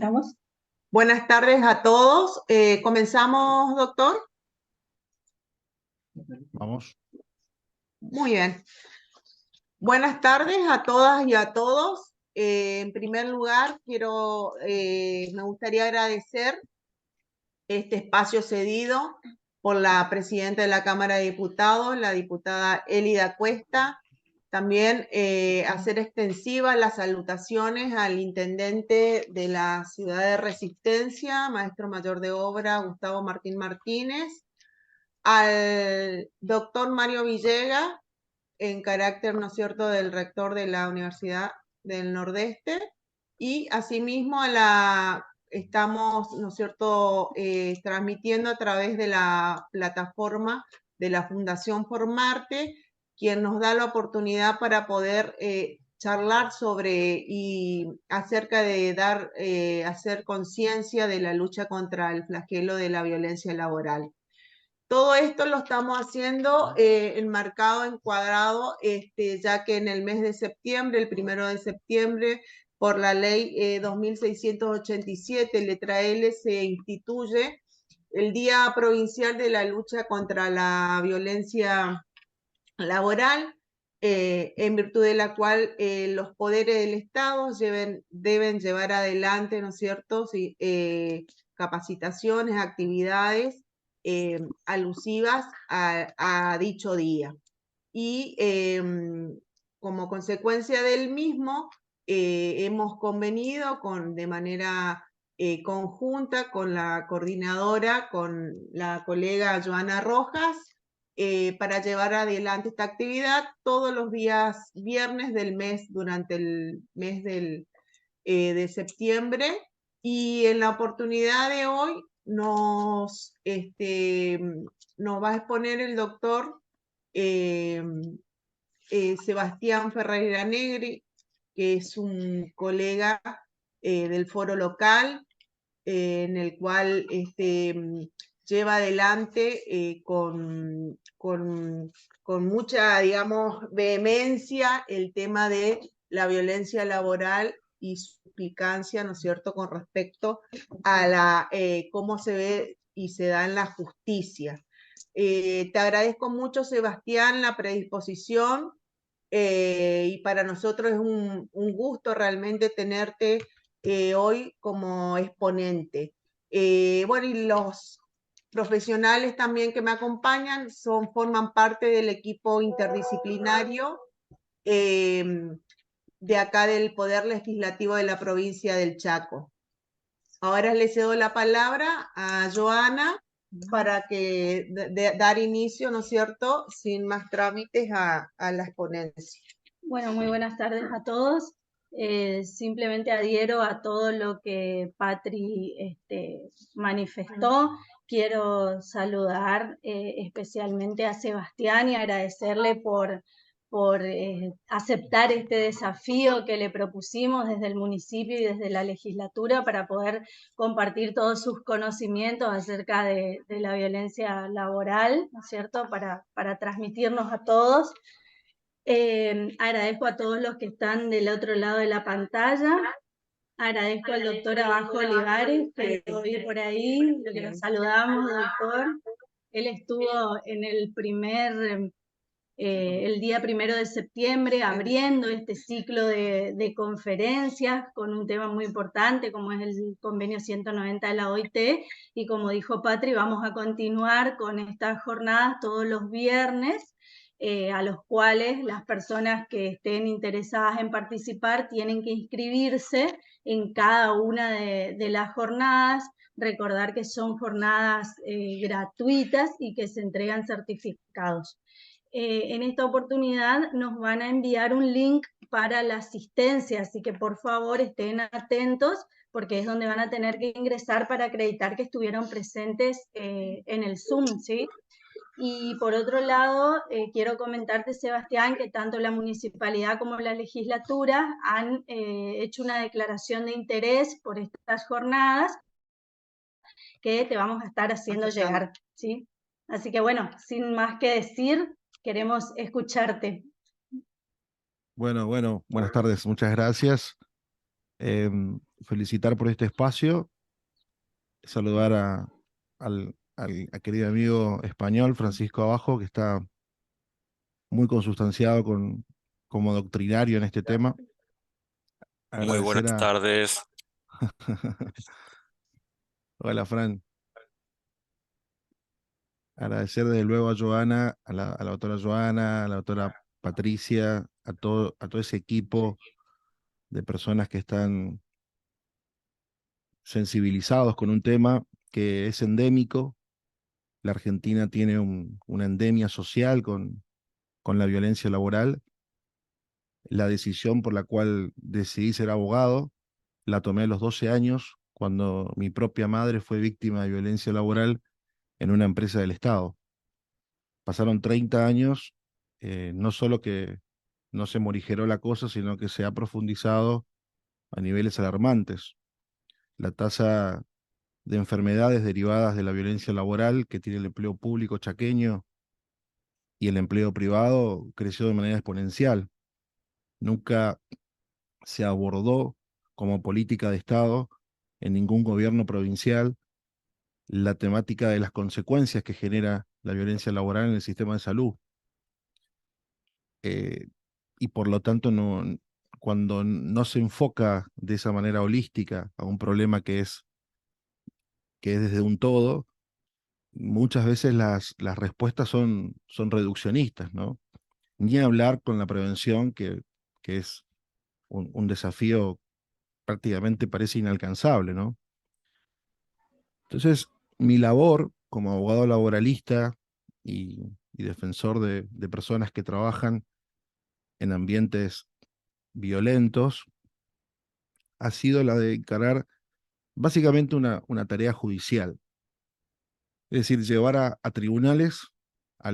¿Comenzamos? Buenas tardes a todos. ¿Comenzamos, doctor? Vamos. Muy bien. Buenas tardes a todas y a todos. En primer lugar, me gustaría agradecer este espacio cedido por la presidenta de la Cámara de Diputados, la diputada Elida Cuesta. También hacer extensivas las salutaciones al intendente de la ciudad de Resistencia, maestro mayor de obra Gustavo Martín Martínez, al doctor Mario Villegas, en carácter, ¿no es cierto?, del rector de la Universidad del Nordeste, y asimismo estamos, ¿no es cierto?, transmitiendo a través de la plataforma de la Fundación Formarte, quien nos da la oportunidad para poder charlar acerca de hacer conciencia de la lucha contra el flagelo de la violencia laboral. Todo esto lo estamos haciendo enmarcado, encuadrado, ya que en el mes de septiembre, el 1 de septiembre, por la ley 2687, letra L, se instituye el Día Provincial de la Lucha contra la Violencia Laboral, en virtud de la cual los poderes del Estado deben llevar adelante, ¿no es cierto?, capacitaciones, actividades alusivas a dicho día. Y como consecuencia del mismo, hemos convenido de manera conjunta con la coordinadora, con la colega Joana Rojas, para llevar adelante esta actividad todos los días viernes del mes, durante el mes de septiembre. Y en la oportunidad de hoy nos va a exponer el doctor Sebastián Ferreira Negri, que es un colega del foro local, en el cual lleva adelante con mucha, digamos, vehemencia el tema de la violencia laboral y su implicancia, ¿no es cierto?, con respecto a cómo se ve y se da en la justicia. Te agradezco mucho, Sebastián, la predisposición, y para nosotros es un gusto realmente tenerte hoy como exponente. Bueno, y los profesionales también que me acompañan forman parte del equipo interdisciplinario de acá del Poder Legislativo de la provincia del Chaco. Ahora le cedo la palabra a Joana para dar inicio, ¿no es cierto?, sin más trámites a la exponencia. Bueno, muy buenas tardes a todos. Simplemente adhiero a todo lo que Patri manifestó. Quiero saludar especialmente a Sebastián y agradecerle por aceptar este desafío que le propusimos desde el municipio y desde la legislatura para poder compartir todos sus conocimientos acerca de la violencia laboral, ¿no es cierto?, para transmitirnos a todos. Agradezco a todos los que están del otro lado de la pantalla. Agradezco al doctor Abajo Olivares, que lo vi por ahí, lo que nos saludamos, doctor. Él estuvo en el día 1 de septiembre abriendo este ciclo de conferencias con un tema muy importante como es el convenio 190 de la OIT, y como dijo Patri, vamos a continuar con estas jornadas todos los viernes, a los cuales las personas que estén interesadas en participar tienen que inscribirse en cada una de las jornadas. Recordar que son jornadas gratuitas y que se entregan certificados. En esta oportunidad nos van a enviar un link para la asistencia, así que por favor estén atentos porque es donde van a tener que ingresar para acreditar que estuvieron presentes en el Zoom, ¿sí? Y por otro lado, quiero comentarte, Sebastián, que tanto la municipalidad como la legislatura han hecho una declaración de interés por estas jornadas que te vamos a estar haciendo llegar, ¿sí? Así que bueno, sin más que decir, queremos escucharte. Bueno, buenas tardes, muchas gracias. felicitar por este espacio, saludar a querido amigo español Francisco Abajo, que está muy consustanciado como doctrinario en este tema. Muy buenas Agradecer a... tardes. Hola, Fran. Agradecer desde luego a Joana, a la doctora Joana, a la doctora Patricia, a todo ese equipo de personas que están sensibilizados con un tema que es endémico. La Argentina tiene una endemia social con la violencia laboral. La decisión por la cual decidí ser abogado la tomé a los 12 años, cuando mi propia madre fue víctima de violencia laboral en una empresa del Estado. Pasaron 30 años, no solo que no se morigeró la cosa, sino que se ha profundizado a niveles alarmantes. La tasa de enfermedades derivadas de la violencia laboral que tiene el empleo público chaqueño y el empleo privado creció de manera exponencial. Nunca se abordó como política de Estado en ningún gobierno provincial la temática de las consecuencias que genera la violencia laboral en el sistema de salud. Eh, y por lo tanto, cuando no se enfoca de esa manera holística a un problema que es desde un todo, muchas veces las respuestas son reduccionistas, ¿no? Ni hablar con la prevención, que es un desafío prácticamente parece inalcanzable, ¿no? Entonces, mi labor como abogado laboralista y defensor de personas que trabajan en ambientes violentos ha sido la de encarar básicamente una tarea judicial. Es decir, llevar a tribunales a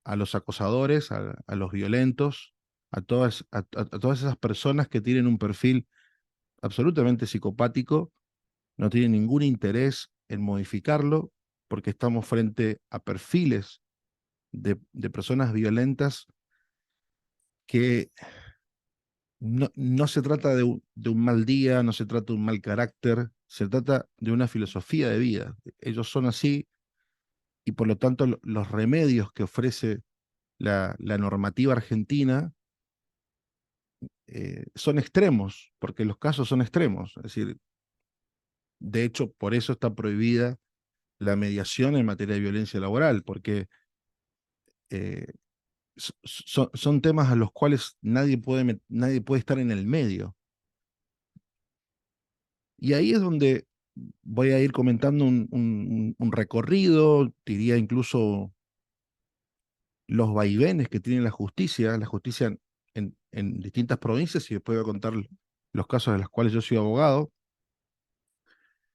a los acosadores, a los violentos, a todas esas personas que tienen un perfil absolutamente psicopático, no tienen ningún interés en modificarlo, porque estamos frente a perfiles de personas violentas que no se trata de un mal día, no se trata de un mal carácter, se trata de una filosofía de vida. Ellos son así y por lo tanto los remedios que ofrece la normativa argentina son extremos, porque los casos son extremos. Es decir, de hecho, por eso está prohibida la mediación en materia de violencia laboral, porque eh, son temas a los cuales nadie puede estar en el medio. Y ahí es donde voy a ir comentando un recorrido, diría incluso los vaivenes que tiene la justicia en distintas provincias, y después voy a contar los casos de los cuales yo soy abogado,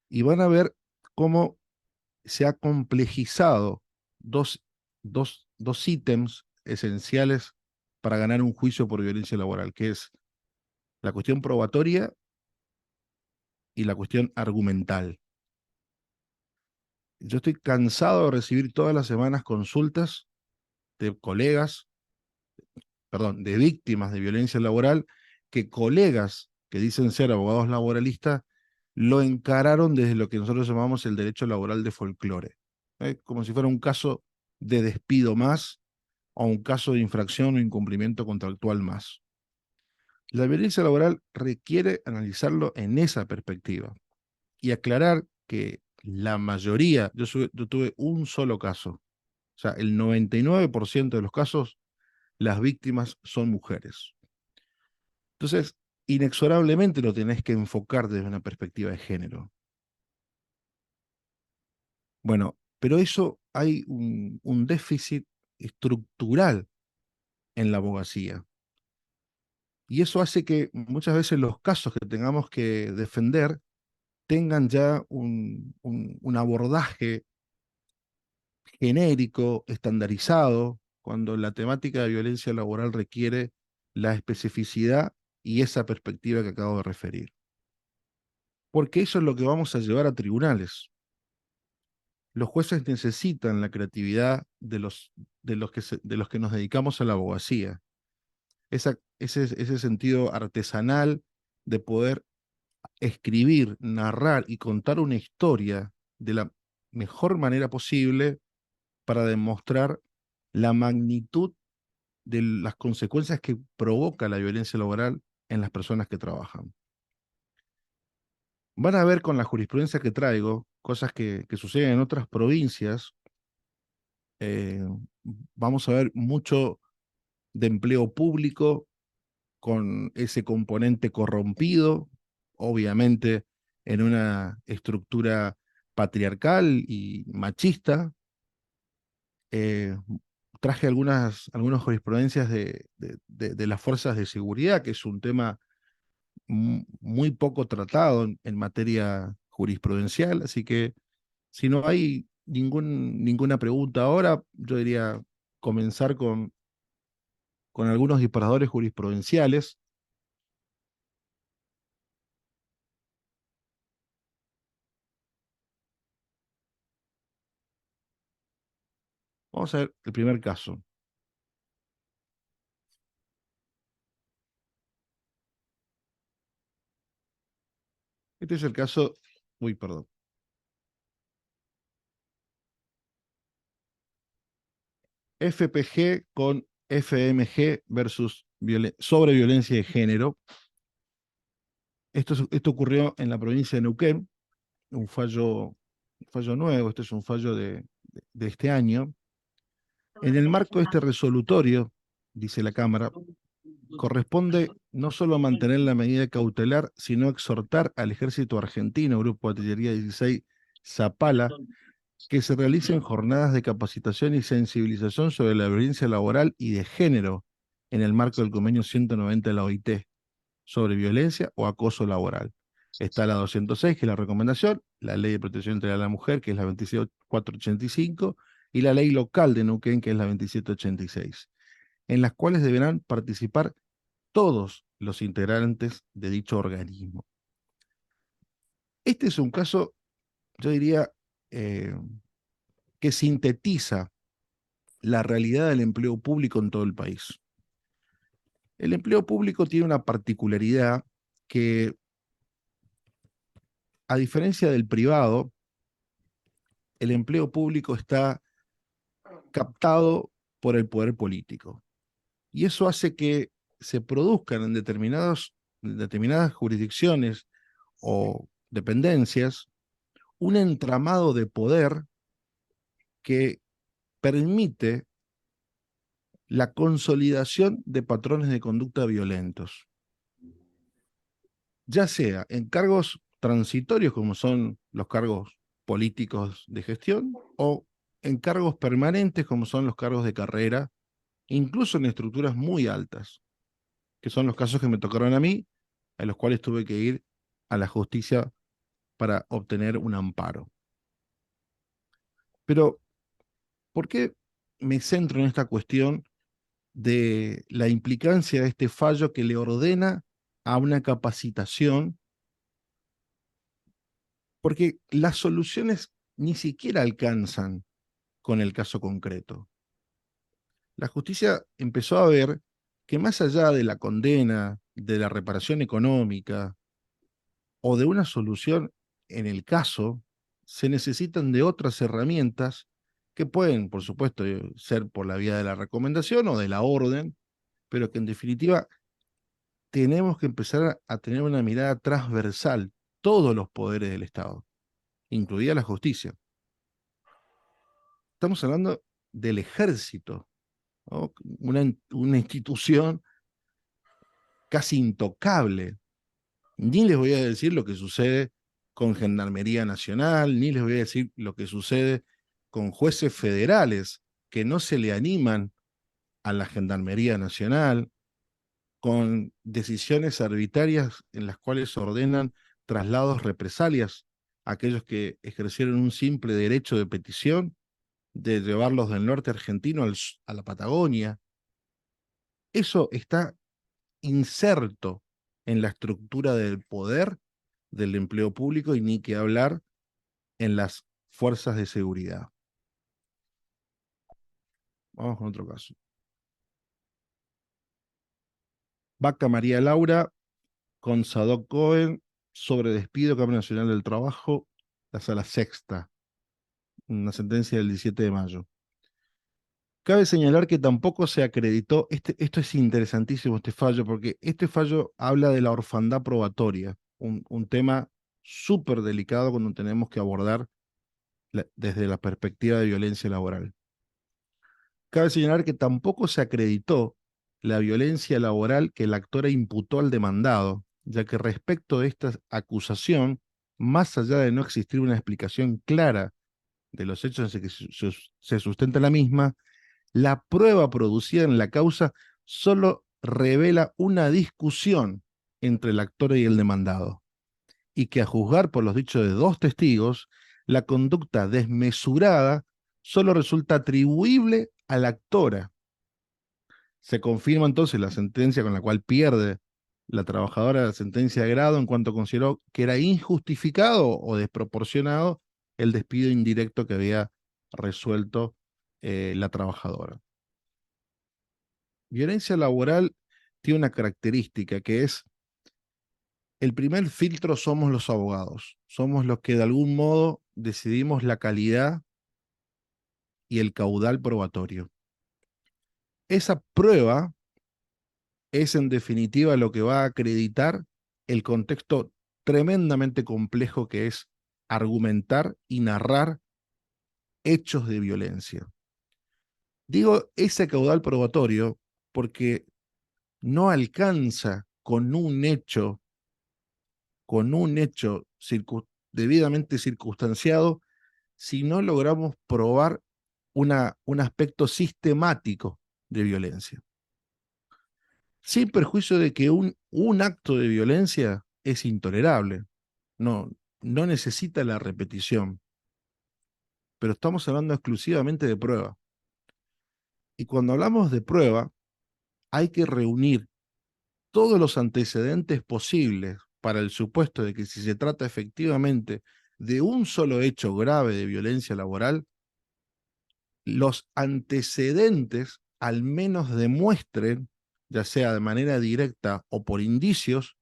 y van a ver cómo se ha complejizado dos, dos ítems esenciales para ganar un juicio por violencia laboral, que es la cuestión probatoria y la cuestión argumental. Yo estoy cansado de recibir todas las semanas consultas de colegas, perdón, de víctimas de violencia laboral, que colegas que dicen ser abogados laboralistas lo encararon desde lo que nosotros llamamos el derecho laboral de folclore, como si fuera un caso de despido más o un caso de infracción o incumplimiento contractual más. La violencia laboral requiere analizarlo en esa perspectiva y aclarar que la mayoría, yo tuve un solo caso, o sea, el 99% de los casos, las víctimas son mujeres. Entonces, inexorablemente lo tenés que enfocar desde una perspectiva de género. Bueno, pero eso hay un déficit estructural en la abogacía. Y eso hace que muchas veces los casos que tengamos que defender tengan ya un abordaje genérico, estandarizado, cuando la temática de violencia laboral requiere la especificidad y esa perspectiva que acabo de referir. Porque eso es lo que vamos a llevar a tribunales. Los jueces necesitan la creatividad de los que nos dedicamos a la abogacía. Ese sentido artesanal de poder escribir, narrar y contar una historia de la mejor manera posible para demostrar la magnitud de las consecuencias que provoca la violencia laboral en las personas que trabajan. Van a ver con la jurisprudencia que traigo cosas que suceden en otras provincias. Vamos a ver mucho de empleo público con ese componente corrompido, obviamente en una estructura patriarcal y machista. Traje algunas jurisprudencias de las fuerzas de seguridad, que es un tema muy poco tratado en materia jurisprudencial, así que si no hay ninguna pregunta ahora, yo diría comenzar con algunos disparadores jurisprudenciales. Vamos a ver el primer caso. Este es el caso, uy, perdón. FPG con FMG versus sobre violencia de género. Esto ocurrió en la provincia de Neuquén, un fallo nuevo, este es un fallo de este año. En el marco de este resolutorio, dice la Cámara, corresponde no solo mantener la medida cautelar, sino exhortar al Ejército Argentino, Grupo de Artillería 16 Zapala, que se realicen jornadas de capacitación y sensibilización sobre la violencia laboral y de género en el marco del convenio 190 de la OIT sobre violencia o acoso laboral. Está la 206, que es la recomendación, la Ley de Protección Integral de la Mujer, que es la 27485, y la ley local de Neuquén, que es la 2786, en las cuales deberán participar todos los integrantes de dicho organismo. Este es un caso, yo diría, que sintetiza la realidad del empleo público en todo el país. El empleo público tiene una particularidad que, a diferencia del privado, el empleo público está captado por el poder político. Y eso hace que se produzcan en determinadas jurisdicciones o dependencias un entramado de poder que permite la consolidación de patrones de conducta violentos, ya sea en cargos transitorios como son los cargos políticos de gestión o en cargos permanentes como son los cargos de carrera, incluso en estructuras muy altas, que son los casos que me tocaron a mí, a los cuales tuve que ir a la justicia para obtener un amparo. Pero, ¿por qué me centro en esta cuestión de la implicancia de este fallo que le ordena a una capacitación? Porque las soluciones ni siquiera alcanzan con el caso concreto. La justicia empezó a ver que más allá de la condena, de la reparación económica o de una solución en el caso, se necesitan de otras herramientas que pueden, por supuesto, ser por la vía de la recomendación o de la orden, pero que en definitiva tenemos que empezar a tener una mirada transversal, todos los poderes del Estado, incluida la justicia. Estamos hablando del ejército, ¿no? Una institución casi intocable. Ni les voy a decir lo que sucede con Gendarmería Nacional, ni les voy a decir lo que sucede con jueces federales que no se le animan a la Gendarmería Nacional, con decisiones arbitrarias en las cuales ordenan traslados, represalias a aquellos que ejercieron un simple derecho de petición de llevarlos del norte argentino a la Patagonia. Eso está inserto en la estructura del poder del empleo público y ni que hablar en las fuerzas de seguridad. Vamos con otro caso. Vaca María Laura con Sadoc Cohen sobre despido, Cámara Nacional del Trabajo, la Sala Sexta, una sentencia del 17 de mayo. Cabe señalar que tampoco se acreditó, esto es interesantísimo, este fallo, porque este fallo habla de la orfandad probatoria, un tema súper delicado cuando tenemos que abordar desde la perspectiva de violencia laboral. Cabe señalar que tampoco se acreditó la violencia laboral que la actora imputó al demandado, ya que respecto de esta acusación, más allá de no existir una explicación clara de los hechos en que se sustenta la misma, la prueba producida en la causa solo revela una discusión entre el actor y el demandado, y que a juzgar por los dichos de dos testigos, la conducta desmesurada solo resulta atribuible a la actora. Se confirma entonces la sentencia con la cual pierde la trabajadora la sentencia de grado en cuanto consideró que era injustificado o desproporcionado el despido indirecto que había resuelto la trabajadora. Violencia laboral tiene una característica que es: el primer filtro somos los abogados, somos los que de algún modo decidimos la calidad y el caudal probatorio. Esa prueba es en definitiva lo que va a acreditar el contexto tremendamente complejo que es argumentar y narrar hechos de violencia. Digo ese caudal probatorio porque no alcanza con un hecho debidamente circunstanciado si no logramos probar un aspecto sistemático de violencia. Sin perjuicio de que un acto de violencia es intolerable, no necesita la repetición, pero estamos hablando exclusivamente de prueba. Y cuando hablamos de prueba, hay que reunir todos los antecedentes posibles para el supuesto de que si se trata efectivamente de un solo hecho grave de violencia laboral, los antecedentes al menos demuestren, ya sea de manera directa o por indicios,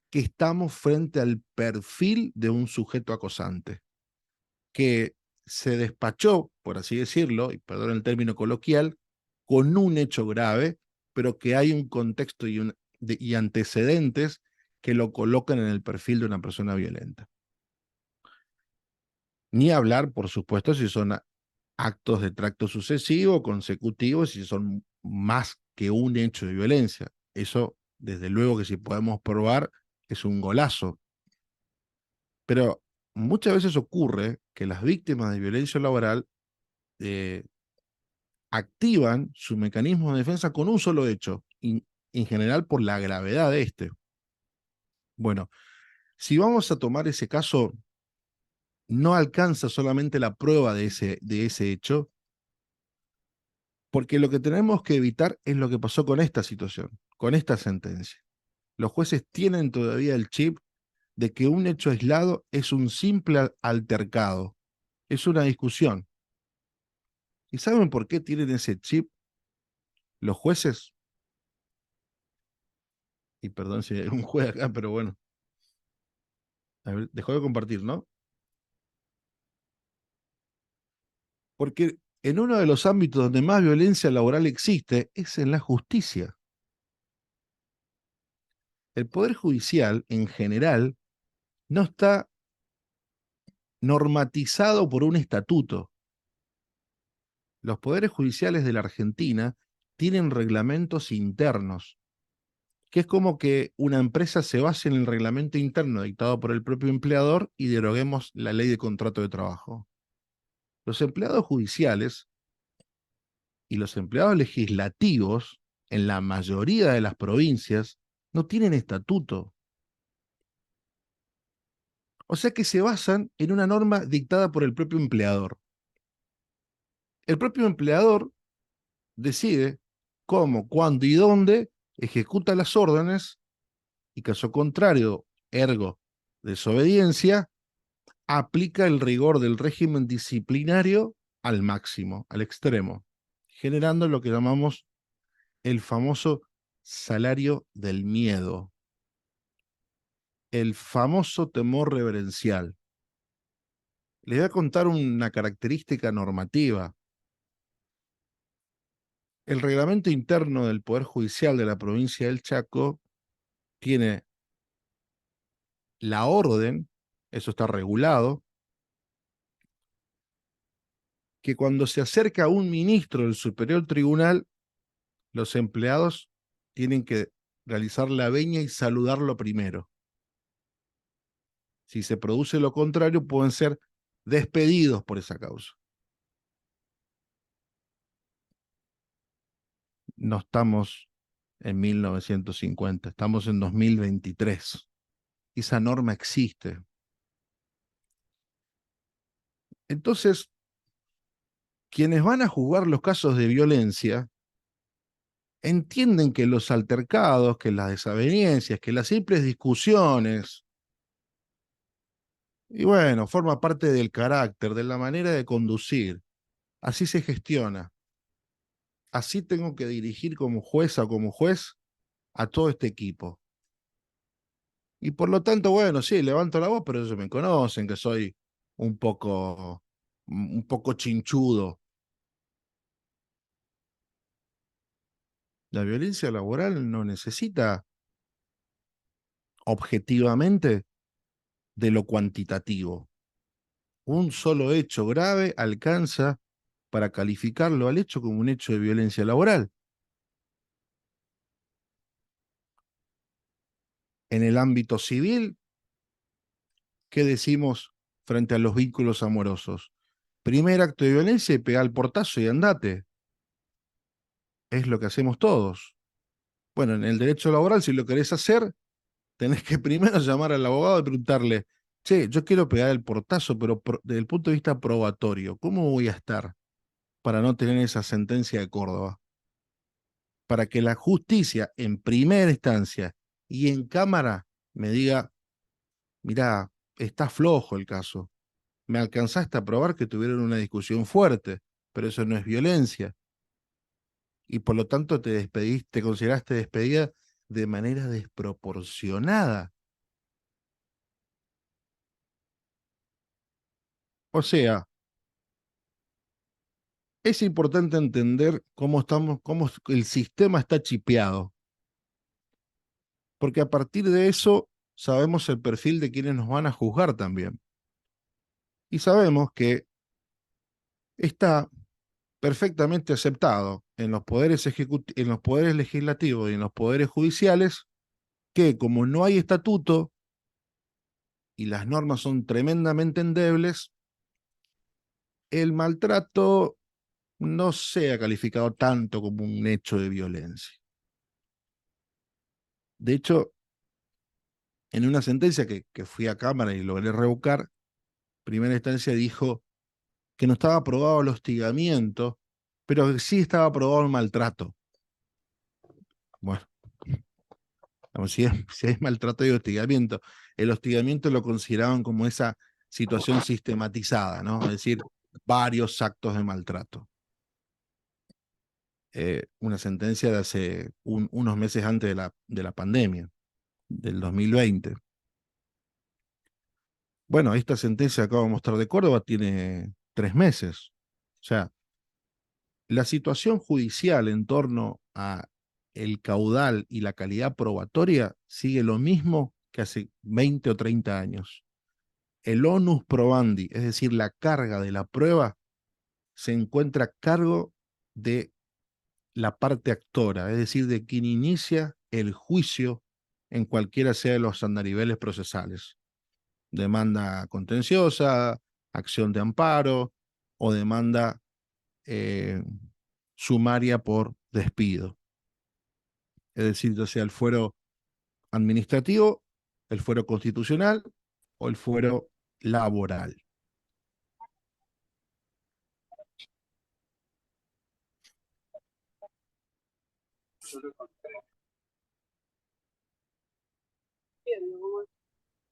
que estamos frente al perfil de un sujeto acosante, que se despachó, por así decirlo, y perdón el término coloquial, con un hecho grave, pero que hay un contexto y antecedentes que lo colocan en el perfil de una persona violenta. Ni hablar, por supuesto, si son actos de tracto sucesivo, consecutivos, si son más que un hecho de violencia. Eso, desde luego que si podemos probar, es un golazo. Pero muchas veces ocurre que las víctimas de violencia laboral activan su mecanismo de defensa con un solo hecho, en general por la gravedad de este. Bueno, si vamos a tomar ese caso, no alcanza solamente la prueba de ese hecho, porque lo que tenemos que evitar es lo que pasó con esta situación, con esta sentencia. Los jueces tienen todavía el chip de que un hecho aislado es un simple altercado, es una discusión. ¿Y saben por qué tienen ese chip los jueces? Y perdón si hay un juez acá, pero bueno. A ver, dejó de compartir, ¿no? Porque en uno de los ámbitos donde más violencia laboral existe es en la justicia. El Poder Judicial, en general, no está normatizado por un estatuto. Los poderes judiciales de la Argentina tienen reglamentos internos, que es como que una empresa se base en el reglamento interno dictado por el propio empleador y deroguemos la ley de contrato de trabajo. Los empleados judiciales y los empleados legislativos, en la mayoría de las provincias, no tienen estatuto. O sea que se basan en una norma dictada por el propio empleador. El propio empleador decide cómo, cuándo y dónde ejecuta las órdenes y, caso contrario, ergo desobediencia, aplica el rigor del régimen disciplinario al máximo, al extremo, generando lo que llamamos el famoso salario del miedo. el famoso temor reverencial. Les voy a contar una característica normativa. El reglamento interno del Poder Judicial de la provincia del Chaco tiene la orden, eso está regulado, que cuando se acerca un ministro del Superior Tribunal, los empleados tienen que realizar la venia y saludarlo primero. Si se produce lo contrario, pueden ser despedidos por esa causa. No estamos en 1950, estamos en 2023. Esa norma existe. Entonces, quienes van a juzgar los casos de violencia entienden que los altercados, que las desavenencias, que las simples discusiones, y bueno, forma parte del carácter, de la manera de conducir. Así se gestiona. Así tengo que dirigir como jueza o como juez a todo este equipo. Y por lo tanto, bueno, sí, levanto la voz, pero ellos me conocen, que soy un poco chinchudo. La violencia laboral no necesita objetivamente de lo cuantitativo. Un solo hecho grave alcanza para calificarlo al hecho como un hecho de violencia laboral. En el ámbito civil, ¿qué decimos frente a los vínculos amorosos? Primer acto de violencia y pegá el portazo y andate. Es lo que hacemos todos. Bueno, en el derecho laboral, si lo querés hacer, tenés que primero llamar al abogado y preguntarle, che, yo quiero pegar el portazo, pero desde el punto de vista probatorio, ¿cómo voy a estar para no tener esa sentencia de Córdoba? Para que la justicia, en primera instancia y en cámara, me diga, mirá, está flojo el caso. Me alcanzaste a probar que tuvieron una discusión fuerte, pero eso no es violencia. Y por lo tanto te consideraste despedida de manera desproporcionada. O sea, es importante entender cómo el sistema está chipeado, porque a partir de eso sabemos el perfil de quienes nos van a juzgar también. Y sabemos que está perfectamente aceptado en los en los poderes legislativos y en los poderes judiciales que como no hay estatuto y las normas son tremendamente endebles, el maltrato no sea calificado tanto como un hecho de violencia. De hecho, en una sentencia que fui a Cámara y logré revocar, primera instancia dijo que no estaba aprobado el hostigamiento, pero que sí estaba aprobado el maltrato. Bueno, si es maltrato y hostigamiento, el hostigamiento lo consideraban como esa situación sistematizada, ¿no? Es decir, varios actos de maltrato. Una sentencia de hace unos meses antes de la pandemia, del 2020. Bueno, esta sentencia que acabo de mostrar de Córdoba tiene 3 meses. O sea, la situación judicial en torno a el caudal y la calidad probatoria sigue lo mismo que hace 20 o 30 años. El onus probandi, es decir, la carga de la prueba, se encuentra a cargo de la parte actora, es decir, de quien inicia el juicio en cualquiera sea de los andariveles procesales. Demanda contenciosa, acción de amparo o demanda sumaria por despido. Es decir, ya sea el fuero administrativo, el fuero constitucional o el fuero laboral.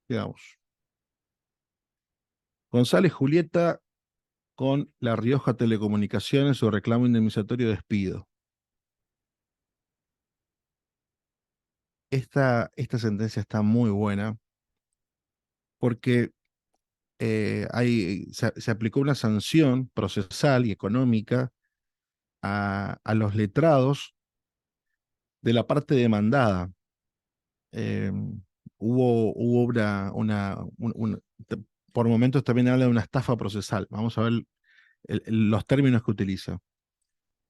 Digamos. González Julieta con La Rioja Telecomunicaciones o reclamo indemnizatorio de despido. Esta sentencia está muy buena porque se aplicó una sanción procesal y económica a los letrados de la parte demandada. Eh, hubo por momentos también habla de una estafa procesal. Vamos a ver los términos que utiliza.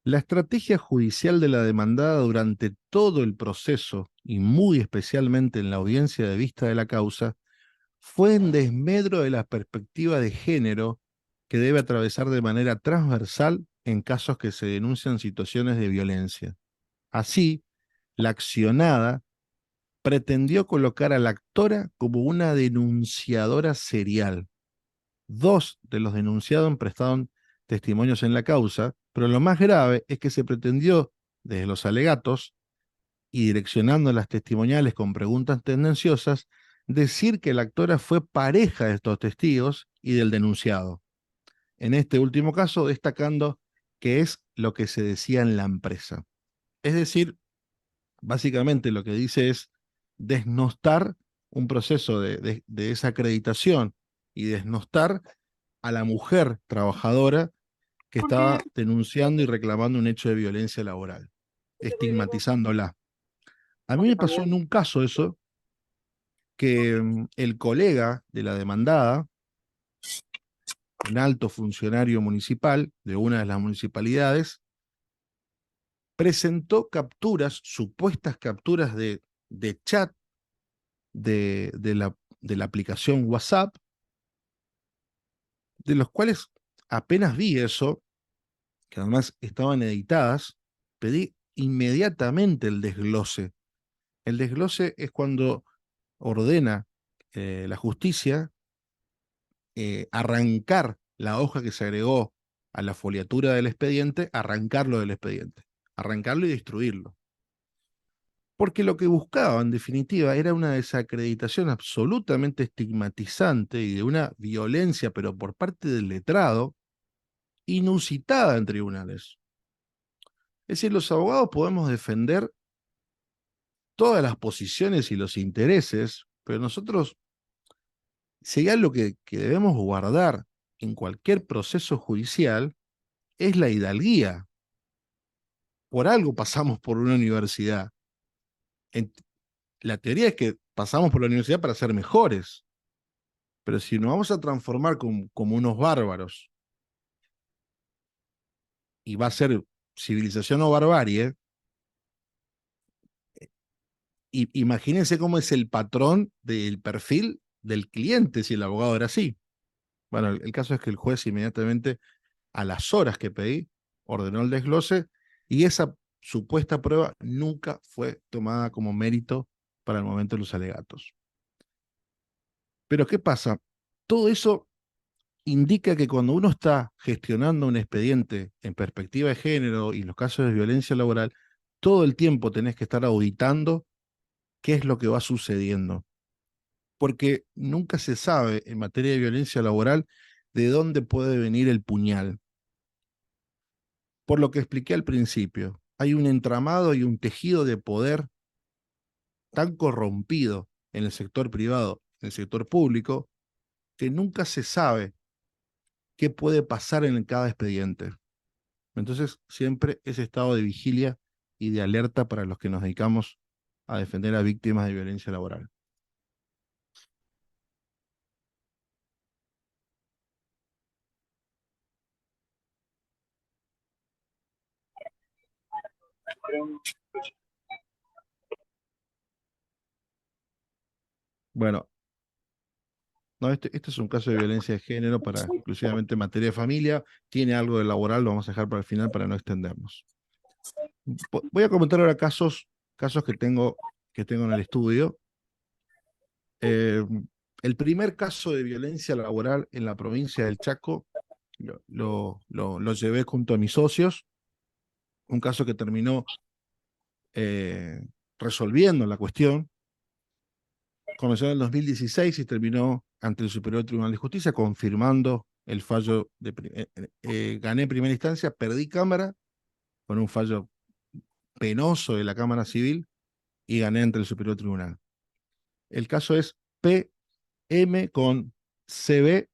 La estrategia judicial de la demandada durante todo el proceso, y muy especialmente en la audiencia de vista de la causa, fue en desmedro de la perspectiva de género que debe atravesar de manera transversal en casos que se denuncian situaciones de violencia. Así, la accionada pretendió colocar a la actora como una denunciadora serial. Dos de los denunciados prestaron testimonios en la causa, pero lo más grave es que se pretendió, desde los alegatos y direccionando las testimoniales con preguntas tendenciosas, decir que la actora fue pareja de estos testigos y del denunciado. En este último caso, destacando que es lo que se decía en la empresa. Es decir, básicamente lo que dice es desnostar un proceso de desacreditación y desnostar a la mujer trabajadora que estaba denunciando y reclamando un hecho de violencia laboral, estigmatizándola. A mí me pasó en un caso eso, que el colega de la demandada, un alto funcionario municipal de una de las municipalidades, presentó capturas, supuestas capturas de chat de la aplicación WhatsApp, de los cuales apenas vi eso, que además estaban editadas, pedí inmediatamente el desglose. El desglose es cuando ordena la justicia arrancar la hoja que se agregó a la foliatura del expediente, arrancarlo del expediente, arrancarlo y destruirlo. Porque lo que buscaba, en definitiva, era una desacreditación absolutamente estigmatizante y de una violencia, pero por parte del letrado, inusitada en tribunales. Es decir, los abogados podemos defender todas las posiciones y los intereses, pero nosotros, si hay algo que debemos guardar en cualquier proceso judicial, es la hidalguía. Por algo pasamos por una universidad. La teoría es que pasamos por la universidad para ser mejores, pero si nos vamos a transformar como unos bárbaros y va a ser civilización o barbarie, imagínense cómo es el patrón del perfil del cliente si el abogado era así. Bueno, el caso es que el juez inmediatamente, a las horas que pedí, ordenó el desglose y esa supuesta prueba nunca fue tomada como mérito para el momento de los alegatos. Pero ¿qué pasa? Todo eso indica que cuando uno está gestionando un expediente en perspectiva de género y los casos de violencia laboral, todo el tiempo tenés que estar auditando qué es lo que va sucediendo. Porque nunca se sabe en materia de violencia laboral de dónde puede venir el puñal. Por lo que expliqué al principio, hay un entramado y un tejido de poder tan corrompido en el sector privado, en el sector público, que nunca se sabe qué puede pasar en cada expediente. Entonces, siempre ese estado de vigilia y de alerta para los que nos dedicamos a defender a víctimas de violencia laboral. Bueno, no, este es un caso de violencia de género para exclusivamente en materia de familia. Tiene algo de laboral, lo vamos a dejar para el final para no extendernos. Voy a comentar ahora casos que tengo en el estudio. El primer caso de violencia laboral en la provincia del Chaco lo llevé junto a mis socios. Un caso que terminó resolviendo la cuestión. Comenzó en el 2016 y terminó ante el Superior Tribunal de Justicia confirmando el fallo. Gané en primera instancia, perdí cámara con un fallo penoso de la Cámara Civil y gané ante el Superior Tribunal. El caso es M con CB,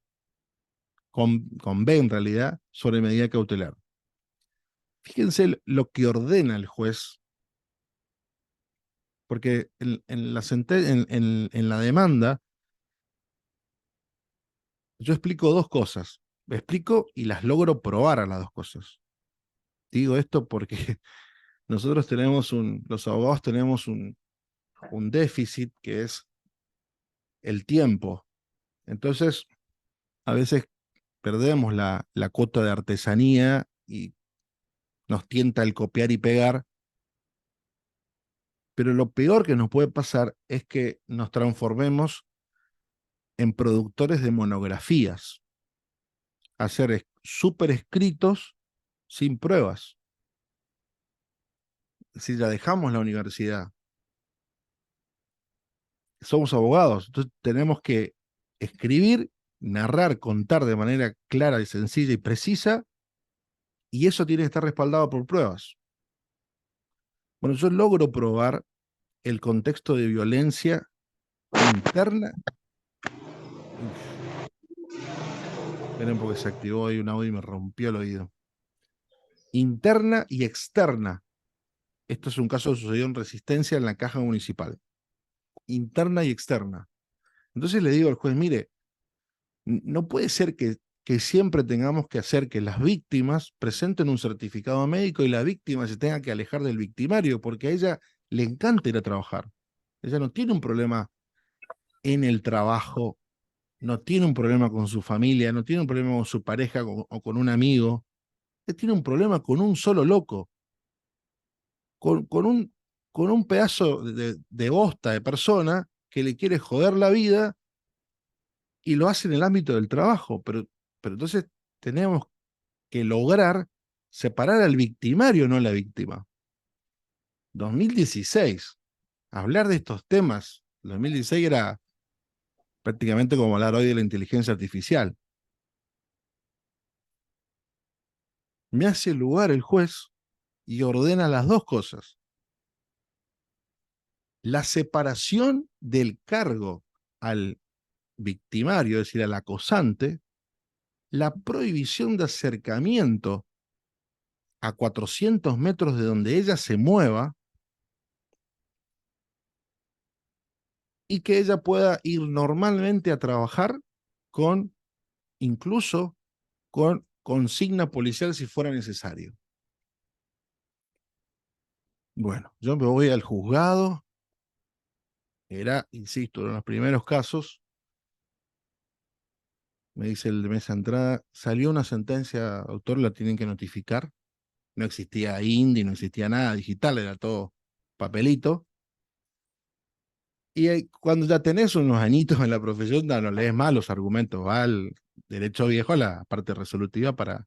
con B en realidad, sobre medida cautelar. Fíjense lo que ordena el juez, porque en la demanda yo explico dos cosas. Explico y las logro probar a las dos cosas. Digo esto porque nosotros los abogados tenemos un déficit que es el tiempo. Entonces, a veces perdemos la cuota de artesanía y nos tienta el copiar y pegar, pero lo peor que nos puede pasar es que nos transformemos en productores de monografías, hacer súper escritos sin pruebas. Si ya dejamos la universidad, somos abogados, entonces tenemos que escribir, narrar, contar de manera clara y sencilla y precisa, y eso tiene que estar respaldado por pruebas. Bueno, yo logro probar el contexto de violencia interna. Uf, esperen porque se activó ahí un audio y me rompió el oído. Interna y externa. Esto es un caso que sucedió en Resistencia en la caja municipal. Interna y externa. Entonces le digo al juez, mire, no puede ser que siempre tengamos que hacer que las víctimas presenten un certificado médico y la víctima se tenga que alejar del victimario, porque a ella le encanta ir a trabajar. Ella no tiene un problema en el trabajo, no tiene un problema con su familia, no tiene un problema con su pareja o con un amigo. Ella tiene un problema con un solo loco, con un pedazo de bosta de persona que le quiere joder la vida y lo hace en el ámbito del trabajo. Pero entonces tenemos que lograr separar al victimario, no a la víctima. 2016, hablar de estos temas, 2016 era prácticamente como hablar hoy de la inteligencia artificial. Me hace lugar el juez y ordena las dos cosas. La separación del cargo al victimario, es decir, al acosante, la prohibición de acercamiento a 400 metros de donde ella se mueva y que ella pueda ir normalmente a trabajar con, incluso con consigna policial si fuera necesario. Bueno, yo me voy al juzgado, era, insisto, en los primeros casos, me dice el de mesa entrada, salió una sentencia, autor, la tienen que notificar. No existía INDI, no existía nada digital, era todo papelito. Y cuando ya tenés unos añitos en la profesión, ya no lees más los argumentos, va al derecho viejo a la parte resolutiva para,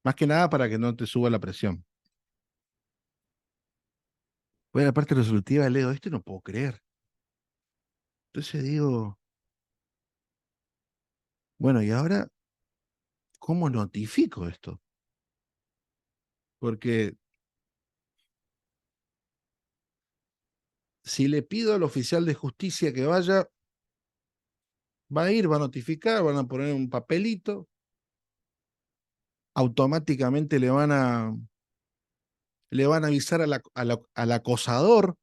más que nada para que no te suba la presión. Voy a la parte resolutiva y leo, esto no puedo creer. Entonces digo, bueno, ¿y ahora cómo notifico esto? Porque si le pido al oficial de justicia que vaya, va a ir, va a notificar, van a poner un papelito, automáticamente le van a avisar al acosador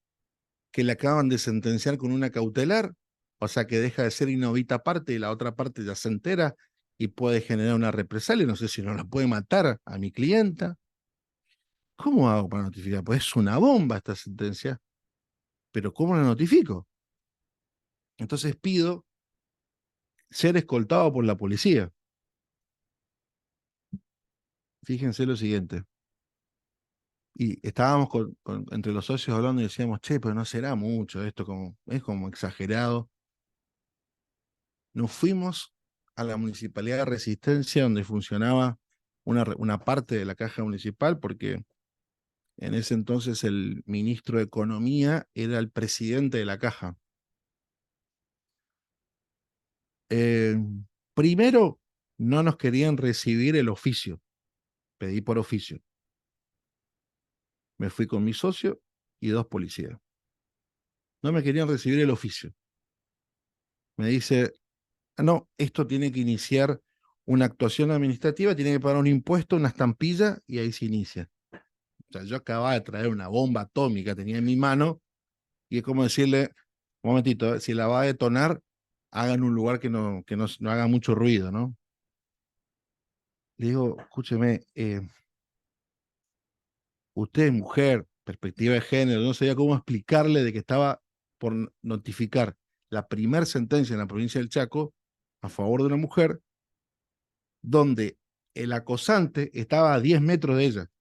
que le acaban de sentenciar con una cautelar, o sea que deja de ser inovita parte y la otra parte ya se entera y puede generar una represalia, no sé si no la puede matar a mi clienta. ¿Cómo hago para notificar? Pues es una bomba esta sentencia, pero ¿cómo la notifico? Entonces pido ser escoltado por la policía. Fíjense lo siguiente. Y estábamos entre los socios hablando y decíamos, che, pero no será mucho esto, es como exagerado. Nos fuimos a la Municipalidad de Resistencia, donde funcionaba una parte de la caja municipal, porque en ese entonces el ministro de Economía era el presidente de la caja. Primero, no nos querían recibir el oficio. Pedí por oficio. Me fui con mi socio y 2 policías. No me querían recibir el oficio. Me dice, no, esto tiene que iniciar una actuación administrativa, tiene que pagar un impuesto, una estampilla, y ahí se inicia. O sea, yo acababa de traer una bomba atómica, tenía en mi mano, y es como decirle, un momentito, si la va a detonar, haga en un lugar que no haga mucho ruido, ¿no? Le digo, escúcheme, usted es mujer, perspectiva de género, no sabía cómo explicarle de que estaba por notificar la primer sentencia en la provincia del Chaco a favor de una mujer, donde el acosante estaba a 10 metros de ella.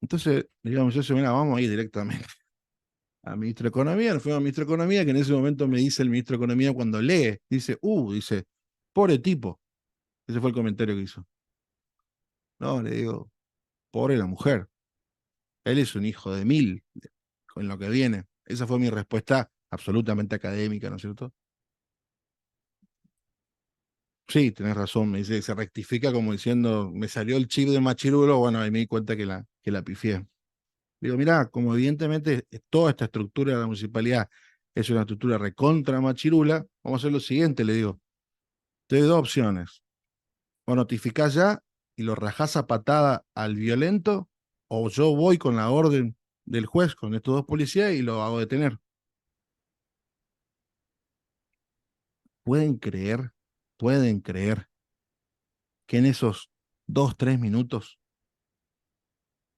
Entonces le digo a mi socio, mira, vamos a ir directamente al ministro de Economía. Nos fuimos al ministro de Economía, que en ese momento me dice el ministro de Economía cuando lee, dice, pobre tipo. Ese fue el comentario que hizo. No, le digo, pobre la mujer. Él es un hijo de mil con lo que viene. Esa fue mi respuesta absolutamente académica, ¿no es cierto? Sí, tenés razón, me dice, se rectifica como diciendo, me salió el chip de machirulo, bueno, ahí me di cuenta que la pifié. Digo, mirá, como evidentemente toda esta estructura de la municipalidad es una estructura recontra machirula, vamos a hacer lo siguiente, le digo, te doy dos opciones, o notificás ya y lo rajás a patada al violento, o yo voy con la orden del juez, con estos dos policías, y lo hago detener. ¿Pueden creer, pueden creer que en esos 2, 3 minutos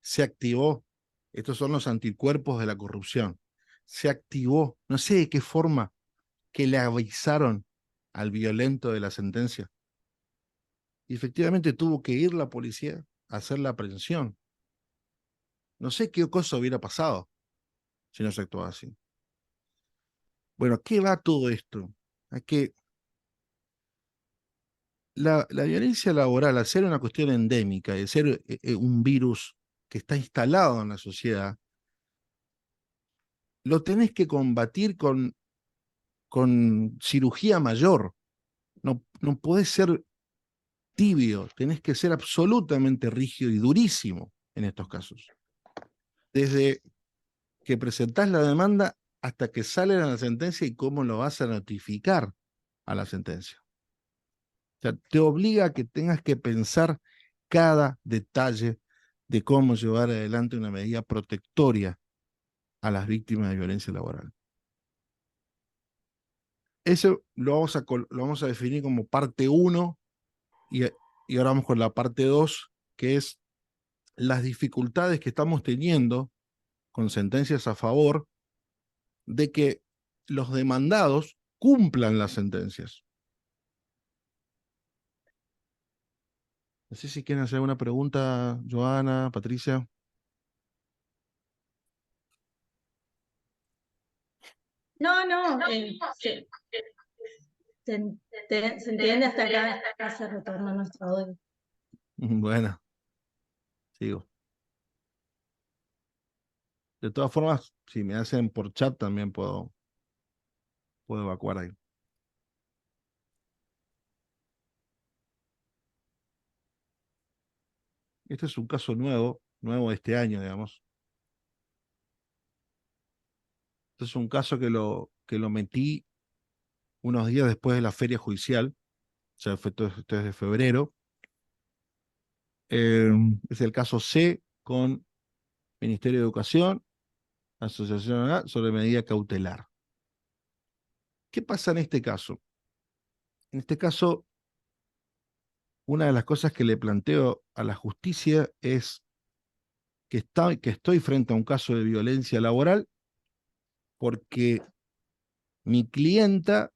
se activó? Estos son los anticuerpos de la corrupción. Se activó, no sé de qué forma, que le avisaron al violento de la sentencia. Y efectivamente tuvo que ir la policía a hacer la aprehensión. No sé qué cosa hubiera pasado si no se actuaba así. Bueno, ¿a qué va todo esto? A que la violencia laboral, al ser una cuestión endémica, de ser un virus que está instalado en la sociedad, lo tenés que combatir con cirugía mayor. No podés ser tibio, tenés que ser absolutamente rígido y durísimo en estos casos. Desde que presentás la demanda hasta que sale la sentencia y cómo lo vas a notificar a la sentencia. O sea, te obliga a que tengas que pensar cada detalle de cómo llevar adelante una medida protectoria a las víctimas de violencia laboral. Eso lo vamos a definir como parte 1 y ahora vamos con la parte 2, que es las dificultades que estamos teniendo con sentencias a favor de que los demandados cumplan las sentencias. No sé si quieren hacer alguna pregunta, Joana, Patricia. No, no, se entiende hasta acá, se retorna nuestro audio. Bueno, sigo. De todas formas, si me hacen por chat también puedo evacuar ahí. Este es un caso nuevo de este año, digamos. Este es un caso que lo metí unos días después de la feria judicial, o sea, fue esto es de febrero. Es el caso C con Ministerio de Educación, Asociación A, sobre medida cautelar. ¿Qué pasa en este caso? En este caso, una de las cosas que le planteo a la justicia es que estoy frente a un caso de violencia laboral porque mi clienta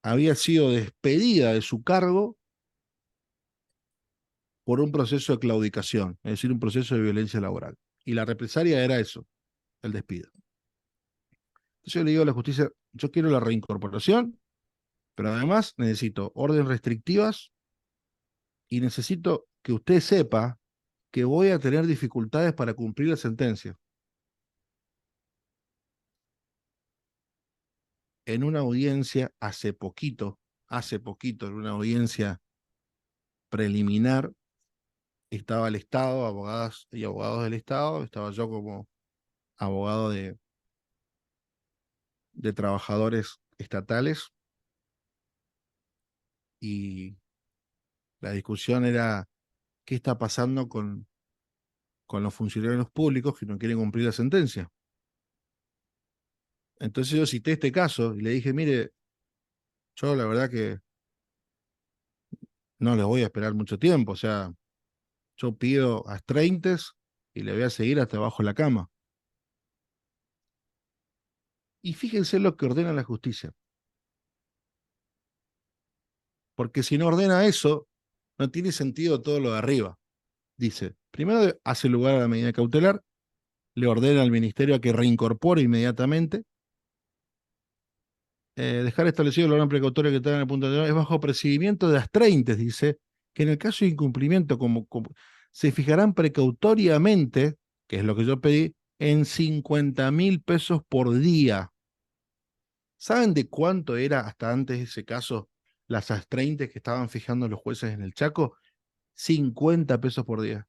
había sido despedida de su cargo por un proceso de claudicación, es decir, un proceso de violencia laboral. Y la represalia era eso, el despido. Entonces yo le digo a la justicia, yo quiero la reincorporación, pero además necesito órdenes restrictivas y necesito que usted sepa que voy a tener dificultades para cumplir la sentencia. En una audiencia hace poquito, en una audiencia preliminar, estaba el Estado, abogadas y abogados del Estado, estaba yo como abogado de trabajadores estatales y la discusión era qué está pasando con los funcionarios públicos que no quieren cumplir la sentencia. Entonces yo cité este caso y le dije, mire, yo la verdad que no les voy a esperar mucho tiempo, o sea, yo pido a astreintes y le voy a seguir hasta abajo de la cama. Y fíjense lo que ordena la justicia. Porque si no ordena eso, no tiene sentido todo lo de arriba. Dice, primero hace lugar a la medida cautelar, le ordena al ministerio a que reincorpore inmediatamente, dejar establecido la orden precautoria que está en el punto anterior, es bajo procedimiento de astreintes, dice, que en el caso de incumplimiento, se fijarán precautoriamente, que es lo que yo pedí, en 50.000 pesos por día. ¿Saben de cuánto era hasta antes de ese caso las astreintes que estaban fijando los jueces en el Chaco? 50 pesos por día.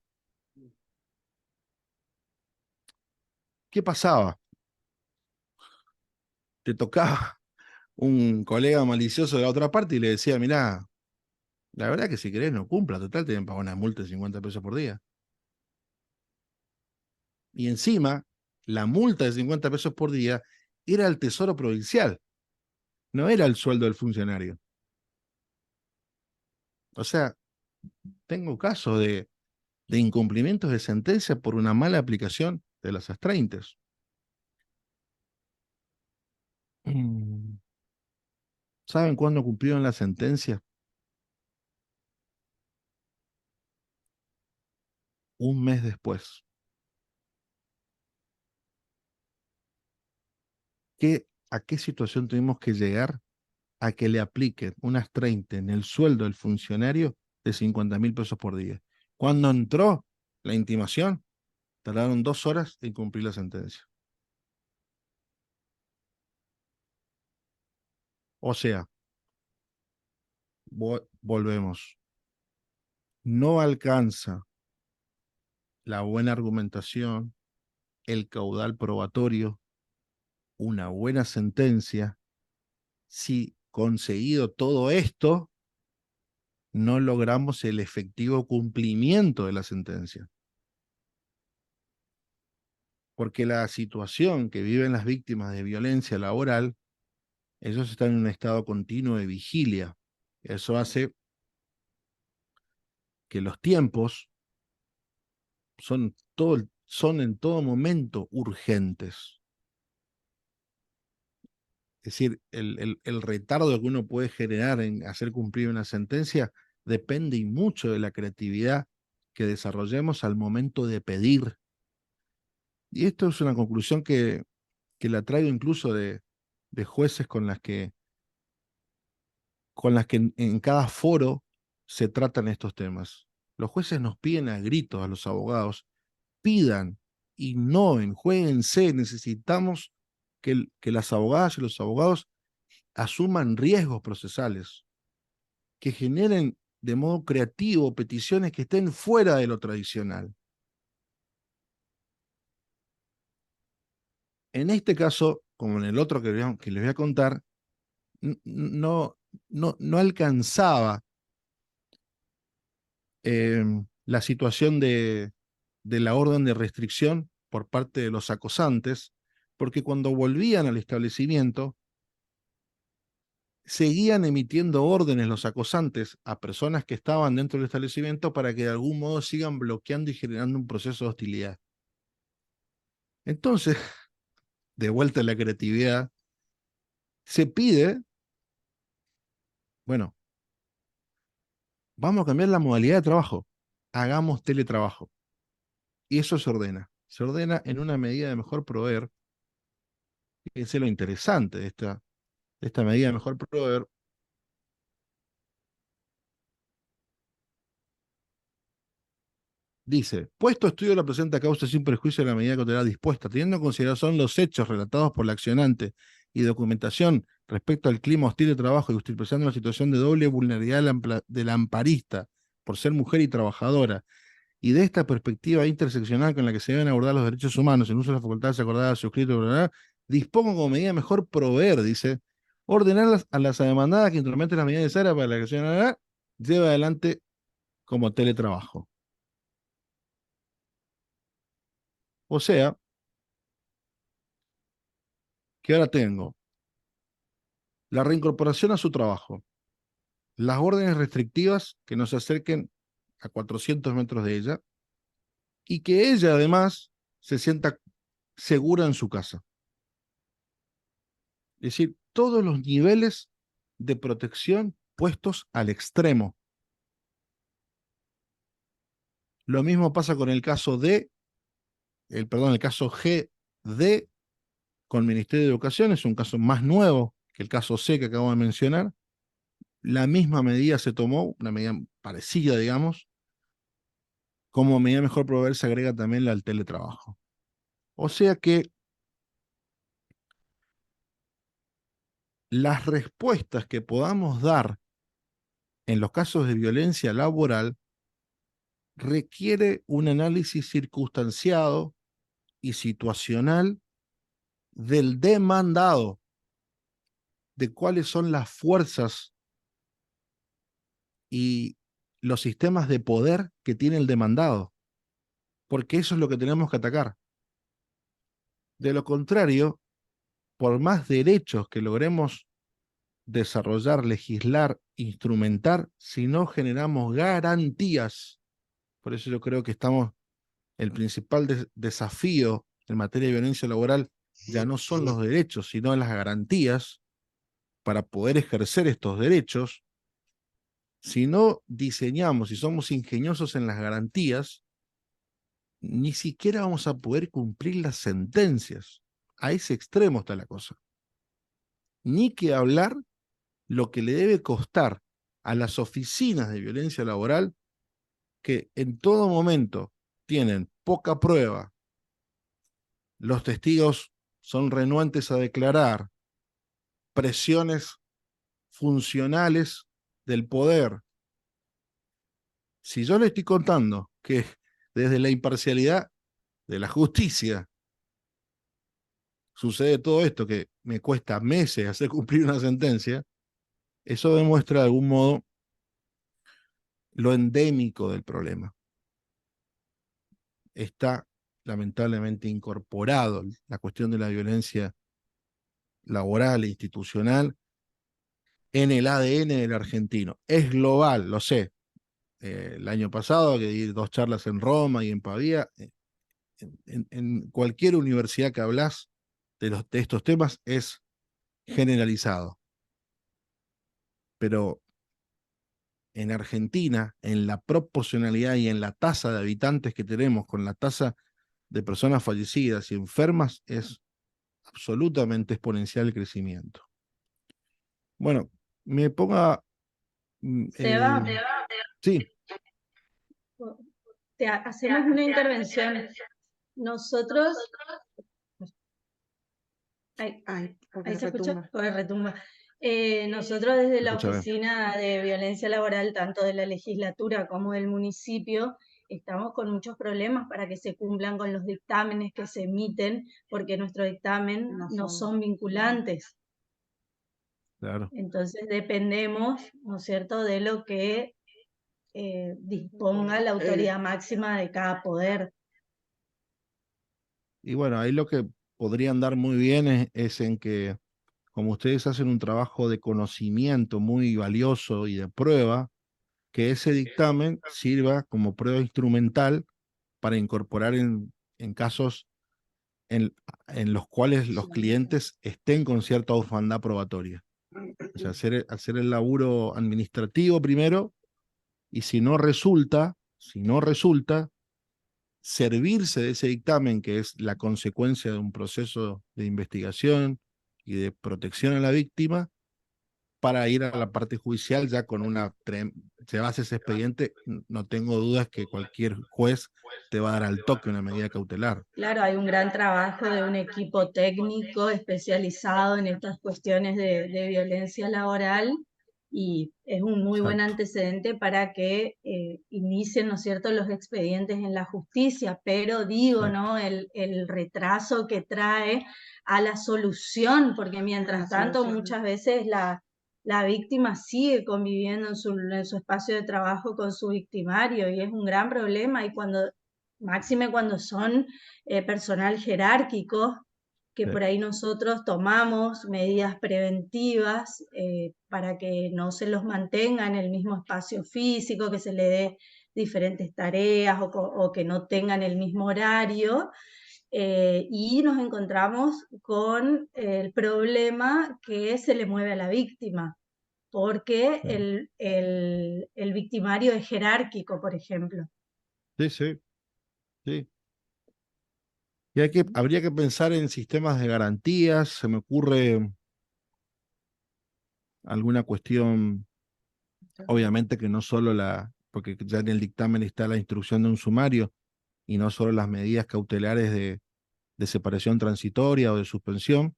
¿Qué pasaba? Te tocaba un colega malicioso de la otra parte y le decía, mirá, la verdad que si querés no cumpla, total, te deben pagar una multa de 50 pesos por día. Y encima, la multa de 50 pesos por día era el Tesoro Provincial, no era el sueldo del funcionario. O sea, tengo casos de incumplimientos de sentencia por una mala aplicación de las astreintes. ¿Saben cuándo cumplieron la sentencia? Un mes después. ¿A qué situación tuvimos que llegar a que le apliquen unas 30 en el sueldo del funcionario de 50.000 pesos por día? Cuando entró la intimación, tardaron 2 horas en cumplir la sentencia. O sea, volvemos. No alcanza la buena argumentación, el caudal probatorio, una buena sentencia, si conseguido todo esto, no logramos el efectivo cumplimiento de la sentencia. Porque la situación que viven las víctimas de violencia laboral, ellos están en un estado continuo de vigilia. Eso hace que los tiempos son en todo momento urgentes. Es decir, el retardo que uno puede generar en hacer cumplir una sentencia depende y mucho de la creatividad que desarrollemos al momento de pedir. Y esto es una conclusión que la traigo incluso de jueces con las que en cada foro se tratan estos temas. Los jueces nos piden a gritos a los abogados, pidan, innoven, juéguense, necesitamos que las abogadas y los abogados asuman riesgos procesales, que generen de modo creativo peticiones que estén fuera de lo tradicional. En este caso, como en el otro que les voy a contar, no alcanzaba la situación de la orden de restricción por parte de los acosantes, porque cuando volvían al establecimiento, seguían emitiendo órdenes los acosantes a personas que estaban dentro del establecimiento para que de algún modo sigan bloqueando y generando un proceso de hostilidad. Entonces, de vuelta a la creatividad, se pide, bueno, vamos a cambiar la modalidad de trabajo, hagamos teletrabajo. Y eso se ordena en una medida de mejor proveer. Fíjense lo interesante de esta medida de mejor proveer. Dice, puesto estudio de la presente causa sin perjuicio de la medida cautelar dispuesta, teniendo en consideración los hechos relatados por la accionante y documentación respecto al clima hostil de trabajo y justificando la situación de doble vulnerabilidad del amparista por ser mujer y trabajadora, y de esta perspectiva interseccional con la que se deben abordar los derechos humanos en uso de las facultades acordadas, suscrito, Dispongo como medida mejor proveer, dice, ordenar a las demandadas que instrumenten las medidas necesarias para la acción lleva adelante como teletrabajo. O sea, que ahora tengo la reincorporación a su trabajo, las órdenes restrictivas que nos acerquen a 400 metros de ella y que ella además se sienta segura en su casa. Es decir, todos los niveles de protección puestos al extremo. Lo mismo pasa con el caso el caso G de con Ministerio de Educación, es un caso más nuevo que el caso C que acabo de mencionar. La misma medida se tomó, una medida parecida, digamos, como medida mejor proveer se agrega también la del teletrabajo. O sea que las respuestas que podamos dar en los casos de violencia laboral requiere un análisis circunstanciado y situacional del demandado, de cuáles son las fuerzas y los sistemas de poder que tiene el demandado, porque eso es lo que tenemos que atacar. De lo contrario, por más derechos que logremos desarrollar, legislar, instrumentar, si no generamos garantías, por eso yo creo que el principal desafío en materia de violencia laboral ya no son los derechos, sino las garantías para poder ejercer estos derechos. Si no diseñamos y somos ingeniosos en las garantías, ni siquiera vamos a poder cumplir las sentencias. A ese extremo está la cosa. Ni que hablar lo que le debe costar a las oficinas de violencia laboral que en todo momento tienen poca prueba, los testigos son renuentes a declarar, presiones funcionales del poder. Si yo le estoy contando que desde la imparcialidad de la justicia sucede todo esto, que me cuesta meses hacer cumplir una sentencia, eso demuestra de algún modo lo endémico del problema. Está lamentablemente incorporado la cuestión de la violencia laboral e institucional en el ADN del argentino. Es global, lo sé. El año pasado que di 2 charlas en Roma y en Pavía, en cualquier universidad que hablas de estos temas es generalizado. Pero en Argentina, en la proporcionalidad y en la tasa de habitantes que tenemos con la tasa de personas fallecidas y enfermas, es absolutamente exponencial el crecimiento. Bueno, me ponga... Seba, sí. Hacemos una intervención. Nosotros... Ahí se escucha, porque retumba. Nosotros desde la Oficina de Violencia Laboral, tanto de la legislatura como del municipio, estamos con muchos problemas para que se cumplan con los dictámenes que se emiten, porque nuestros dictámenes no son vinculantes. Claro. Entonces dependemos, ¿no es cierto?, de lo que disponga la autoridad máxima de cada poder. Y bueno, ahí lo que podría andar muy bien es en que, como ustedes hacen un trabajo de conocimiento muy valioso y de prueba, que ese dictamen sirva como prueba instrumental para incorporar en casos en los cuales los clientes estén con cierta orfandad probatoria. O sea, hacer el laburo administrativo primero, y si no resulta, servirse de ese dictamen, que es la consecuencia de un proceso de investigación y de protección a la víctima, para ir a la parte judicial ya con se basa ese expediente, no tengo dudas que cualquier juez te va a dar al toque una medida cautelar. Claro, hay un gran trabajo de un equipo técnico especializado en estas cuestiones de violencia laboral, y es un muy buen Exacto. antecedente para que inicien, ¿no es cierto?, los expedientes en la justicia, pero digo, Exacto. ¿no?, el retraso que trae a la solución, porque mientras tanto muchas veces la víctima sigue conviviendo en su espacio de trabajo con su victimario y es un gran problema, y máxime cuando son personal jerárquico, que Sí. por ahí nosotros tomamos medidas preventivas para que no se los mantenga en el mismo espacio físico, que se le dé diferentes tareas o que no tengan el mismo horario, y nos encontramos con el problema que se le mueve a la víctima, porque Sí. el victimario es jerárquico, por ejemplo. Sí, sí, sí. Y habría que pensar en sistemas de garantías. Se me ocurre alguna cuestión, obviamente que no solo porque ya en el dictamen está la instrucción de un sumario y no solo las medidas cautelares de separación transitoria o de suspensión,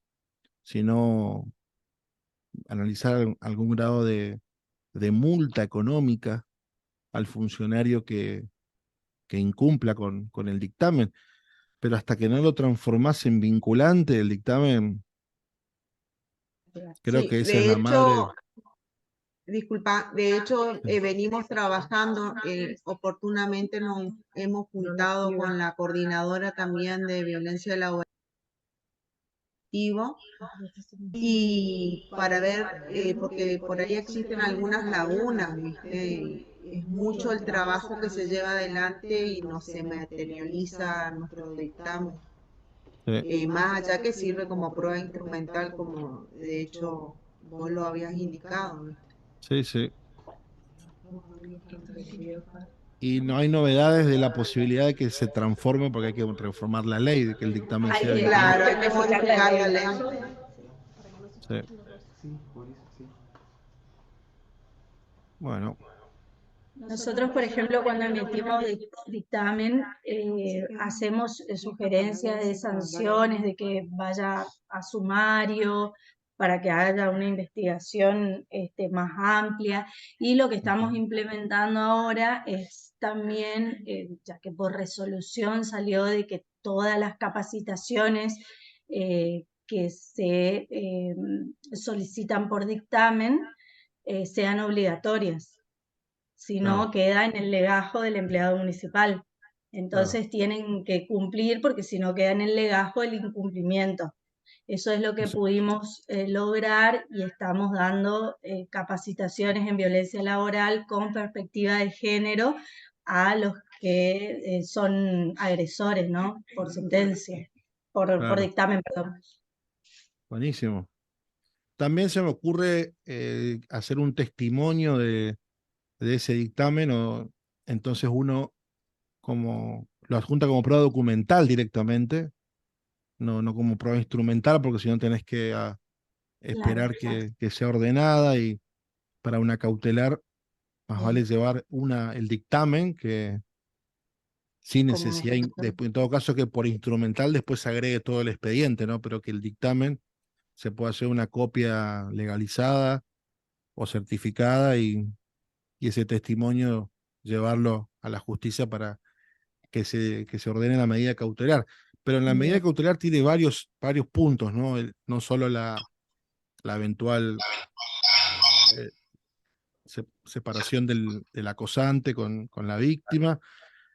sino analizar algún grado de multa económica al funcionario que incumpla con el dictamen. Pero hasta que no lo transformase en vinculante el dictamen, creo que Sí, esa es de la madre. hecho, disculpa, de hecho venimos trabajando, oportunamente nos hemos juntado con la coordinadora también de violencia laboral y para ver, porque por ahí existen algunas lagunas, ¿viste? Y es mucho el trabajo que se lleva adelante y no se materializa nuestro dictamen. Sí, Más allá que sirve como prueba instrumental, como de hecho vos lo habías indicado, ¿viste? sí, sí. Y no hay novedades de la posibilidad de que se transforme, porque hay que reformar la ley, de que el dictamen sea vinculante. Claro, hay que modificar la ley. Sí. Bueno, Nosotros, por ejemplo, cuando emitimos dictamen, hacemos sugerencias de sanciones, de que vaya a sumario, para que haya una investigación más amplia. Y lo que estamos implementando ahora es también, ya que por resolución salió de que todas las capacitaciones que se solicitan por dictamen sean obligatorias, si claro, no queda en el legajo del empleado municipal. claro. Entonces tienen que cumplir, porque si no queda en el legajo el incumplimiento. Eso es lo que Eso- pudimos lograr, y estamos dando capacitaciones en violencia laboral con perspectiva de género a los que son agresores, ¿no? Por sentencia, por claro, dictamen, perdón. buenísimo. También se me ocurre hacer un testimonio de ese dictamen, o entonces uno como lo adjunta como prueba documental directamente, no como prueba instrumental, porque si no tenés que Claro, esperar que sea ordenada, y para una cautelar más vale llevar el dictamen, que sin como necesidad, después, en todo caso, que por instrumental después se agregue todo el expediente, ¿no? Pero que el dictamen se pueda hacer una copia legalizada o certificada, y ese testimonio llevarlo a la justicia para que se ordene la medida cautelar. Pero en la medida cautelar tiene varios puntos, ¿no? No solo la eventual eh, separación del acosante con la víctima,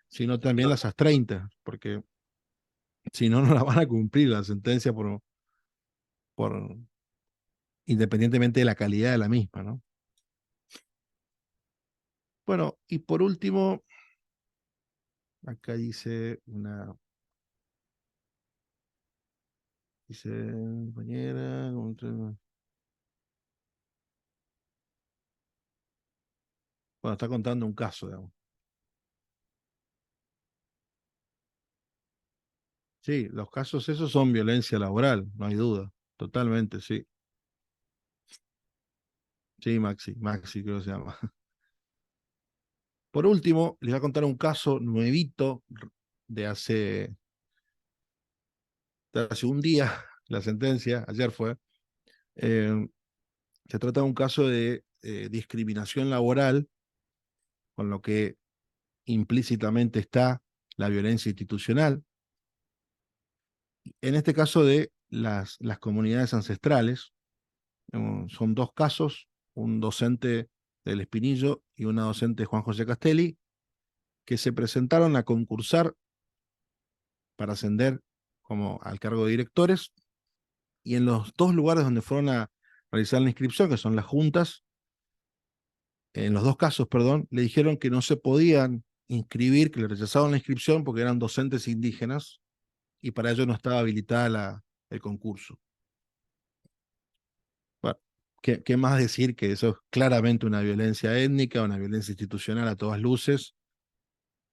sino también las AS-30, porque si no, no la van a cumplir la sentencia por, independientemente de la calidad de la misma, ¿no? Bueno, y por último, acá dice, compañera, bueno, está contando un caso, digamos. Sí, los casos esos son violencia laboral, no hay duda, totalmente, sí. Sí, Maxi creo que se llama. Por último, les voy a contar un caso nuevito de hace un día, la sentencia, ayer fue. Se trata de un caso de discriminación laboral, con lo que implícitamente está la violencia institucional. En este caso de las comunidades ancestrales, son dos casos, un docente del Espinillo y una docente de Juan José Castelli, que se presentaron a concursar para ascender como al cargo de directores, y en los dos lugares donde fueron a realizar la inscripción, que son las juntas, en los dos casos, perdón, le dijeron que no se podían inscribir, que le rechazaban la inscripción porque eran docentes indígenas y para ello no estaba habilitada el concurso. Bueno, ¿qué más decir que eso es claramente una violencia étnica, una violencia institucional a todas luces,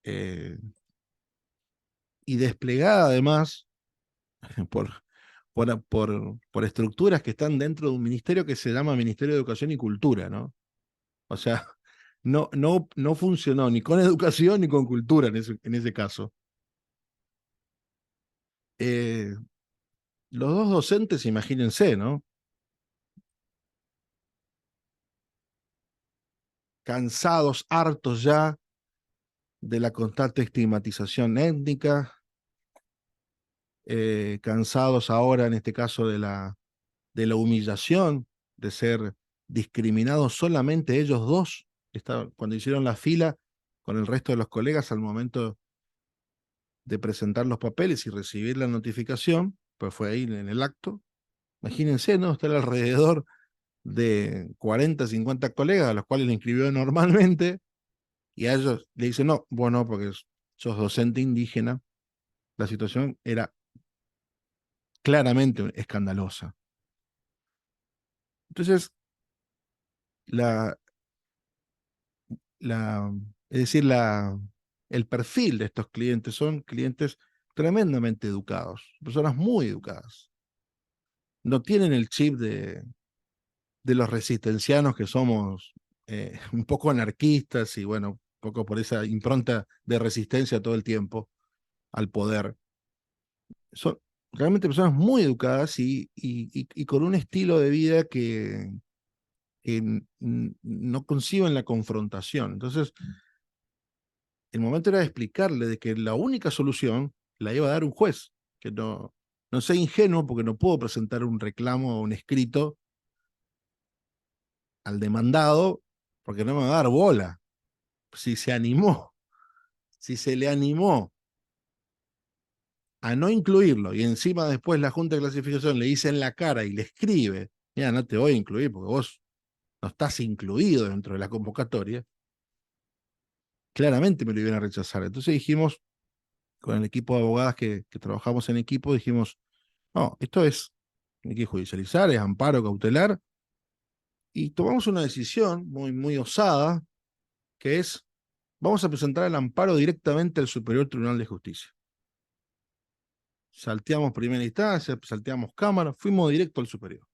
y desplegada además por, por estructuras que están dentro de un ministerio que se llama Ministerio de Educación y Cultura, ¿no? O sea, no funcionó ni con educación ni con cultura en ese caso. Los dos docentes, imagínense, ¿no? Cansados, hartos ya de la constante estigmatización étnica, cansados ahora, en este caso, de la humillación, de ser discriminados solamente ellos dos, cuando hicieron la fila con el resto de los colegas al momento de presentar los papeles y recibir la notificación, pues fue ahí en el acto. Imagínense, ¿no? Estar alrededor de 40, 50 colegas, a los cuales le inscribió normalmente, y a ellos le dicen, no, bueno, porque sos docente indígena. La situación era claramente escandalosa. Entonces, la, es decir, el perfil de estos clientes son clientes tremendamente educados, personas muy educadas. No tienen el chip de los resistencianos que somos un poco anarquistas y bueno, un poco por esa impronta de resistencia todo el tiempo al poder. Son realmente personas muy educadas y con un estilo de vida que no conciben la confrontación. Entonces, el momento era de explicarle de que la única solución la iba a dar un juez, que no sea ingenuo porque no puedo presentar un reclamo o un escrito al demandado porque no me va a dar bola. Si se animó, si se le animó a no incluirlo y encima después la Junta de Clasificación le dice en la cara y le escribe, mira, no te voy a incluir porque vos no estás incluido dentro de la convocatoria, claramente me lo iban a rechazar. Entonces dijimos, con el equipo de abogadas que trabajamos en equipo, dijimos, no, esto hay que judicializar, es amparo cautelar, y tomamos una decisión muy, muy osada, que es, vamos a presentar el amparo directamente al Superior Tribunal de Justicia. Salteamos primera instancia, salteamos cámara, fuimos directo al superior.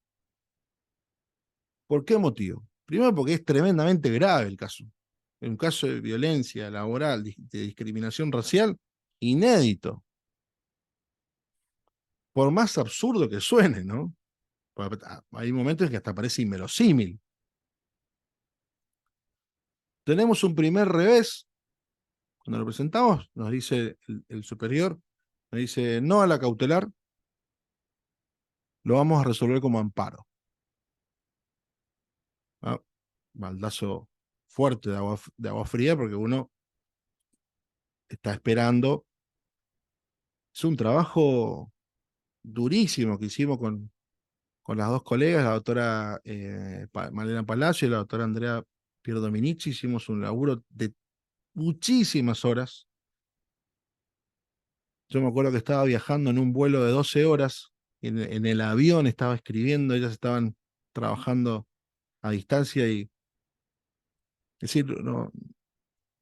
¿Por qué motivo? Primero porque es tremendamente grave el caso. Es un caso de violencia laboral, de discriminación racial, inédito. Por más absurdo que suene, ¿no? Hay momentos en que hasta parece inverosímil. Tenemos un primer revés. Cuando lo presentamos, nos dice el superior, nos dice no a la cautelar, lo vamos a resolver como amparo. ¿Ah? Baldazo fuerte de agua fría, porque uno está esperando. Es un trabajo durísimo que hicimos con las dos colegas, la doctora Malena Palacio y la doctora Andrea Pierdominici. Hicimos un laburo de muchísimas horas. Yo me acuerdo que estaba viajando en un vuelo de 12 horas, en el avión estaba escribiendo, ellas estaban trabajando a distancia y, es decir,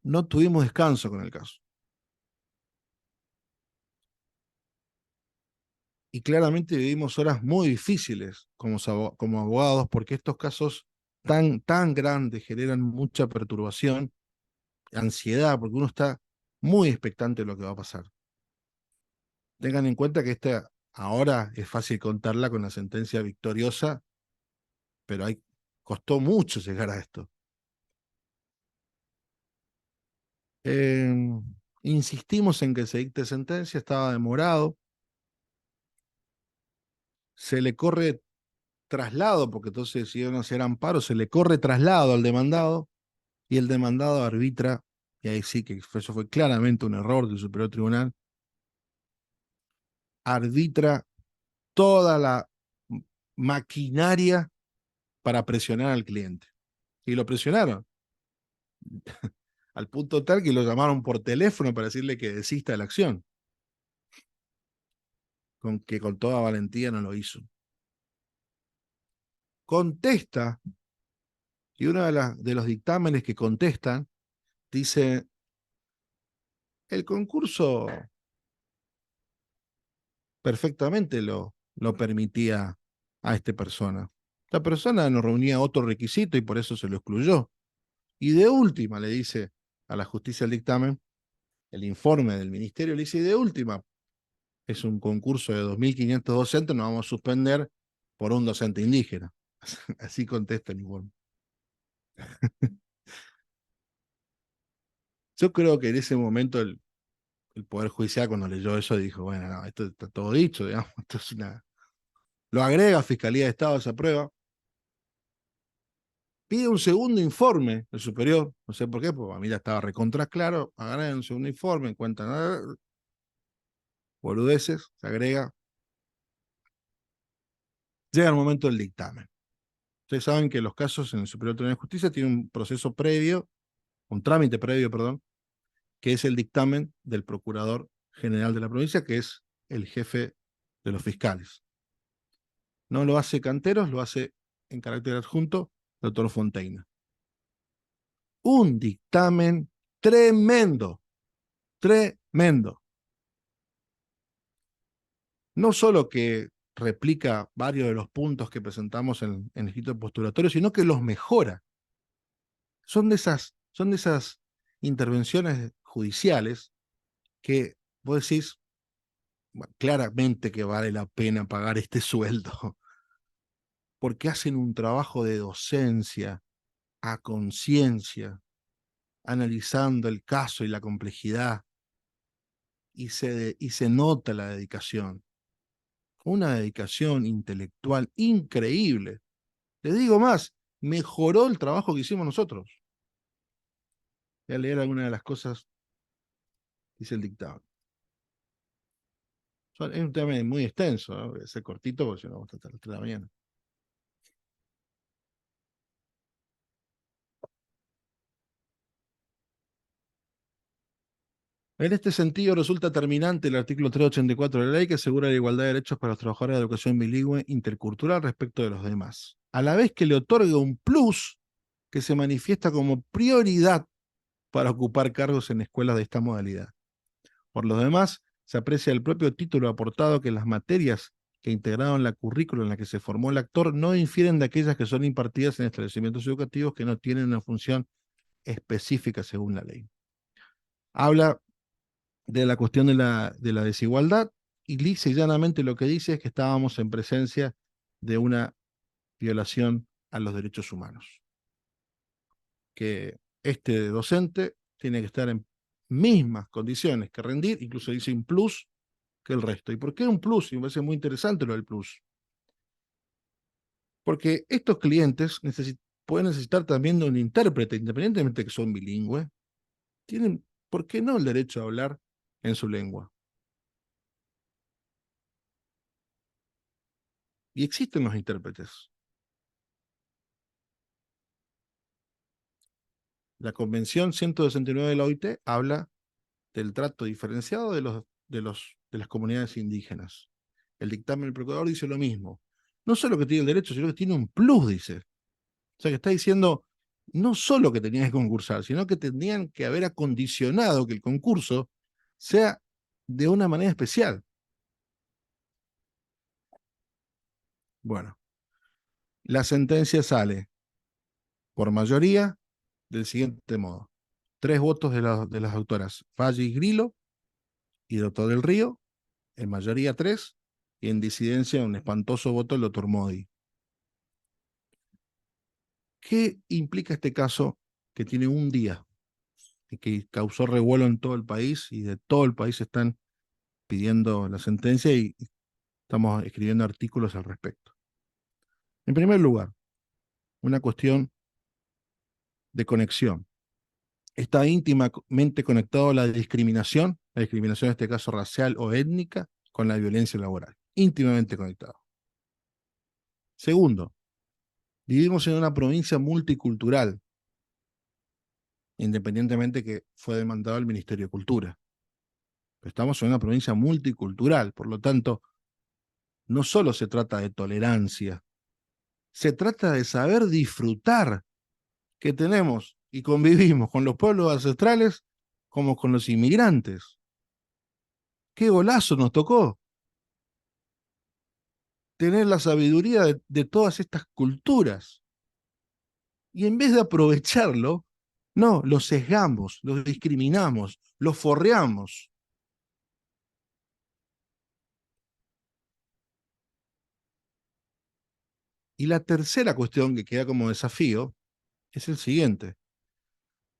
no tuvimos descanso con el caso. Y claramente vivimos horas muy difíciles como abogados, porque estos casos tan grandes generan mucha perturbación, ansiedad, porque uno está muy expectante de lo que va a pasar. Tengan en cuenta que ahora es fácil contarla con la sentencia victoriosa, pero hay Costó mucho llegar a esto. Insistimos en que se dicte sentencia, estaba demorado. Se le corre traslado, porque entonces si iban a hacer amparo, se le corre traslado al demandado y el demandado arbitra, y ahí sí que eso fue claramente un error del Superior Tribunal, arbitra toda la maquinaria para presionar al cliente. Y lo presionaron al punto tal que lo llamaron por teléfono para decirle que desista de la acción. Con toda valentía no lo hizo. Contesta, y uno de los dictámenes que contestan dice: el concurso perfectamente lo permitía a esta persona. La persona no reunía otro requisito y por eso se lo excluyó. Y de última, le dice a la justicia el dictamen, el informe del ministerio le dice: y de última, es un concurso de 2.500 docentes, nos vamos a suspender por un docente indígena. Así contesta el informe. Yo creo que en ese momento el Poder Judicial, cuando leyó eso, dijo: bueno, no, esto está todo dicho, digamos, esto es una... Lo agrega Fiscalía de Estado, esa prueba. Pide un segundo informe el superior, no sé por qué, porque a mí ya estaba recontra claro. Agarran un segundo informe, encuentran boludeces, se agrega. Llega el momento del dictamen. Ustedes saben que los casos en el Superior Tribunal de Justicia tienen un proceso previo, un trámite previo, perdón, que es el dictamen del Procurador General de la provincia, que es el jefe de los fiscales. No lo hace Canteros, lo hace en carácter adjunto el doctor Fontaine. Un dictamen tremendo, tremendo. No solo que replica varios de los puntos que presentamos en el escrito postulatorio, sino que los mejora. Son de esas intervenciones judiciales que vos decís, bueno, claramente que vale la pena pagar este sueldo, porque hacen un trabajo de docencia a conciencia, analizando el caso y la complejidad, y se nota la dedicación. Una dedicación intelectual increíble. Les digo más, mejoró el trabajo que hicimos nosotros. Voy a leer algunas de las cosas que dice el dictamen. Es un tema muy extenso, ¿no? Voy a ser cortito porque si no vamos a estar hasta las 3 de la mañana. En este sentido, resulta terminante el artículo 384 de la ley que asegura la igualdad de derechos para los trabajadores de educación bilingüe intercultural respecto de los demás, a la vez que le otorga un plus que se manifiesta como prioridad para ocupar cargos en escuelas de esta modalidad. Por los demás, se aprecia el propio título aportado que las materias que integraron la currícula en la que se formó el actor no infieren de aquellas que son impartidas en establecimientos educativos que no tienen una función específica según la ley. Habla de la cuestión de la desigualdad y lisa y llanamente lo que dice es que estábamos en presencia de una violación a los derechos humanos. Que este docente tiene que estar en mismas condiciones que rendir, incluso dice un plus, que el resto. ¿Y por qué un plus? Y me parece muy interesante lo del plus. Porque estos clientes pueden necesitar también de un intérprete, independientemente de que son bilingües, tienen, ¿por qué no el derecho a hablar en su lengua? Y existen los intérpretes. La Convención 169 de la OIT habla del trato diferenciado de las comunidades indígenas. El dictamen del procurador dice lo mismo. No solo que tiene el derecho, sino que tiene un plus, dice. O sea, que está diciendo no solo que tenían que concursar, sino que tendrían que haber acondicionado que el concurso sea de una manera especial. Bueno, la sentencia sale por mayoría del siguiente modo. 3 votos de las autoras Valle y Grillo y doctor del Río, en mayoría 3, y en disidencia un espantoso voto del doctor Modi. ¿Qué implica este caso que tiene un día y que causó revuelo en todo el país y de todo el país están pidiendo la sentencia y estamos escribiendo artículos al respecto? En primer lugar, una cuestión de conexión. Está íntimamente conectado a la discriminación en este caso racial o étnica, con la violencia laboral. Íntimamente conectado. Segundo, vivimos en una provincia multicultural, independientemente que fue demandado el Ministerio de Cultura. Pero estamos en una provincia multicultural, por lo tanto, no solo se trata de tolerancia, se trata de saber disfrutar que tenemos y convivimos con los pueblos ancestrales como con los inmigrantes. ¡Qué golazo nos tocó! Tener la sabiduría de todas estas culturas. Y en vez de aprovecharlo, no, los sesgamos, los discriminamos, los forreamos. Y la tercera cuestión que queda como desafío es el siguiente.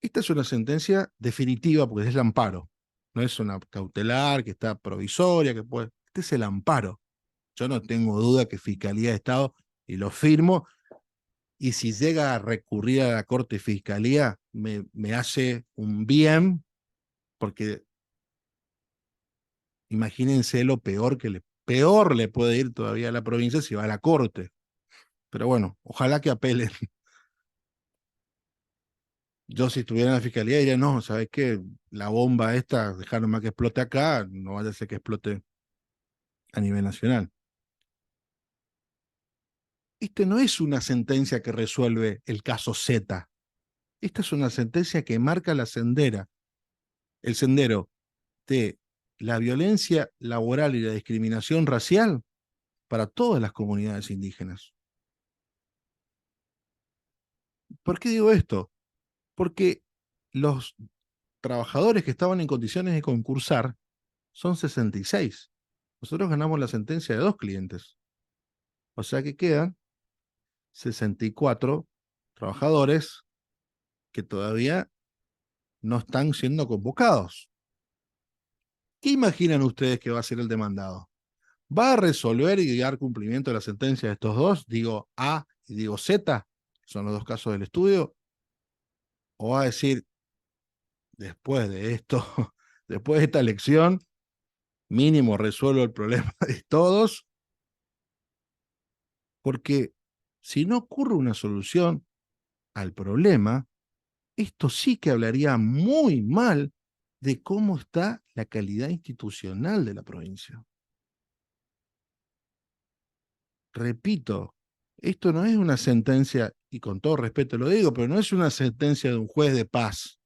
Esta es una sentencia definitiva porque es el amparo. No es una cautelar que está provisoria, que puede... Este es el amparo. Yo no tengo duda que Fiscalía de Estado, y lo firmo, y si llega a recurrir a la Corte de Fiscalía, me hace un bien, porque imagínense lo peor le puede ir todavía a la provincia si va a la Corte. Pero bueno, ojalá que apelen. Yo si estuviera en la Fiscalía diría, no, ¿sabes qué? La bomba esta, dejar nomás que explote acá, no vaya a ser que explote a nivel nacional. Este no es una sentencia que resuelve el caso Z. Esta es una sentencia que marca el sendero de la violencia laboral y la discriminación racial para todas las comunidades indígenas. ¿Por qué digo esto? Porque los trabajadores que estaban en condiciones de concursar son 66. Nosotros ganamos la sentencia de 2 clientes. O sea que quedan 64 trabajadores que todavía no están siendo convocados. ¿Qué imaginan ustedes que va a ser el demandado? ¿Va a resolver y dar cumplimiento a la sentencia de estos dos? Digo A y digo Z, son los dos casos del estudio. ¿O va a decir, después de esto, después de esta elección, mínimo resuelvo el problema de todos? Porque si no ocurre una solución al problema, esto sí que hablaría muy mal de cómo está la calidad institucional de la provincia. Repito, esto no es una sentencia, y con todo respeto lo digo, pero no es una sentencia de un juez de paz.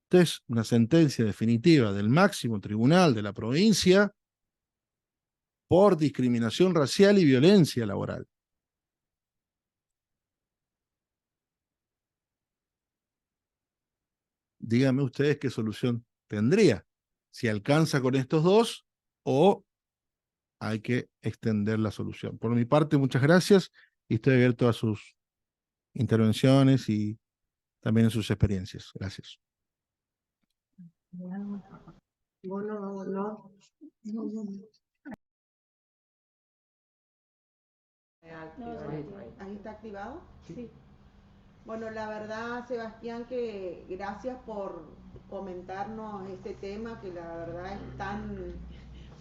Esto es una sentencia definitiva del máximo tribunal de la provincia por discriminación racial y violencia laboral. Díganme ustedes qué solución tendría. Si alcanza con estos dos o hay que extender la solución. Por mi parte, muchas gracias y estoy abierto a sus intervenciones y también a sus experiencias. Gracias. ¿Ahí está activado? Sí. Bueno, la verdad, Sebastián, que gracias por comentarnos este tema, que la verdad es tan,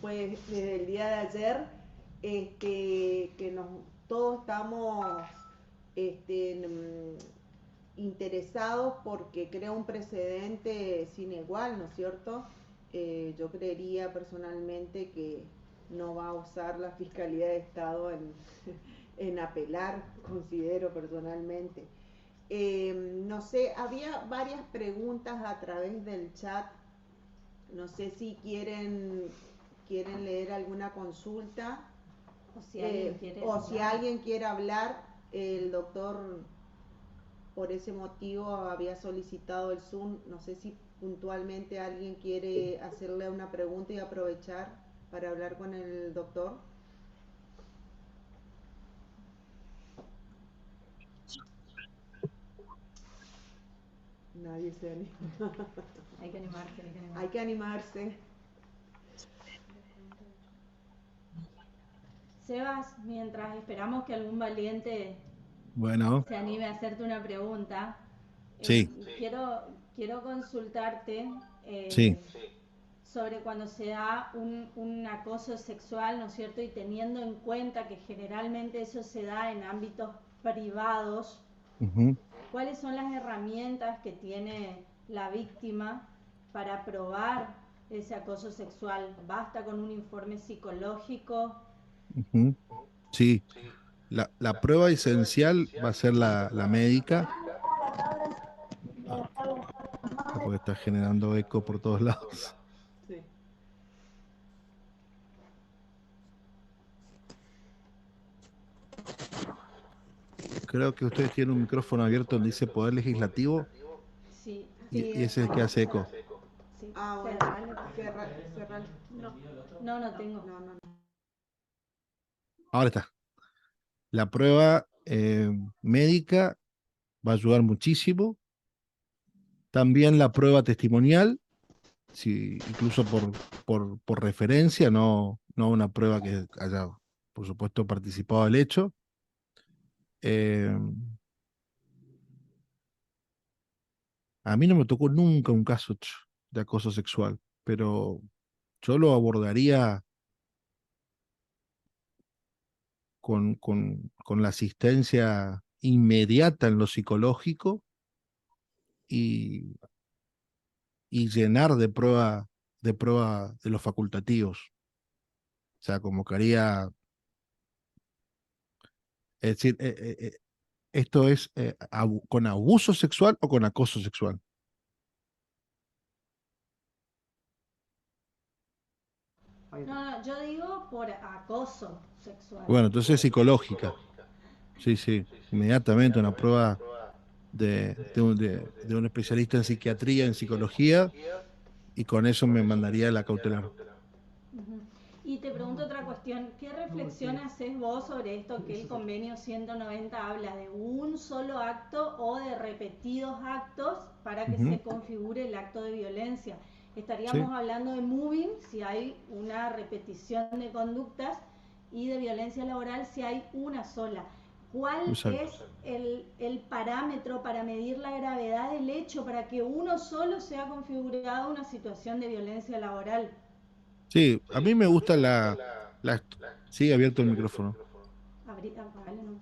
pues desde el día de ayer, que todos estamos interesados porque crea un precedente sin igual, ¿no es cierto? Yo creería personalmente que no va a usar la Fiscalía de Estado en apelar, considero personalmente. No sé, había varias preguntas a través del chat. No sé si quieren leer alguna consulta. O si alguien quiere hablar. El doctor por ese motivo había solicitado el Zoom. No sé si puntualmente alguien quiere hacerle una pregunta y aprovechar para hablar con el doctor. que se anime. Hay que animarse, hay que animarse. Hay que animarse. Sebas, mientras esperamos que algún valiente Bueno, se anime a hacerte una pregunta, sí, quiero consultarte sí. sobre cuando se da un acoso sexual, ¿no es cierto? Y teniendo en cuenta que generalmente eso se da en ámbitos privados, Ujú. ¿cuáles son las herramientas que tiene la víctima para probar ese acoso sexual? ¿Basta con un informe psicológico? Ujú. Sí, la prueba esencial va a ser la médica, ah, acá porque está generando eco por todos lados. Sí. Creo que ustedes tienen un micrófono abierto donde dice Poder Legislativo Sí, y ese es el que hace eco. sí. Ah, bueno. Cerralo. No tengo. No. Ahora está. La prueba médica va a ayudar muchísimo. También la prueba testimonial, incluso por referencia, no una prueba que haya, por supuesto, participado del hecho. Eh, a mí no me tocó nunca un caso de acoso sexual, pero yo lo abordaría con la asistencia inmediata en lo psicológico y, y llenar de prueba de los facultativos. O sea, convocaría, es decir, esto es con abuso sexual o con acoso sexual. No, yo digo por acoso sexual. Bueno, entonces psicológica. Sí, sí, inmediatamente una prueba de un especialista en psiquiatría, en psicología, y con eso me mandaría la cautelar. Uh-huh. Y te pregunto otra cuestión, ¿qué reflexión haces vos sobre esto que el convenio 190 habla de un solo acto o de repetidos actos para que Ujú. se configure el acto de violencia? Estaríamos Sí, hablando de moving si hay una repetición de conductas y de violencia laboral si hay una sola. ¿Cuál exacto. es el parámetro para medir la gravedad del hecho para que uno solo sea configurado una situación de violencia laboral? Sí, a mí me gusta sí, abierto el micrófono. No.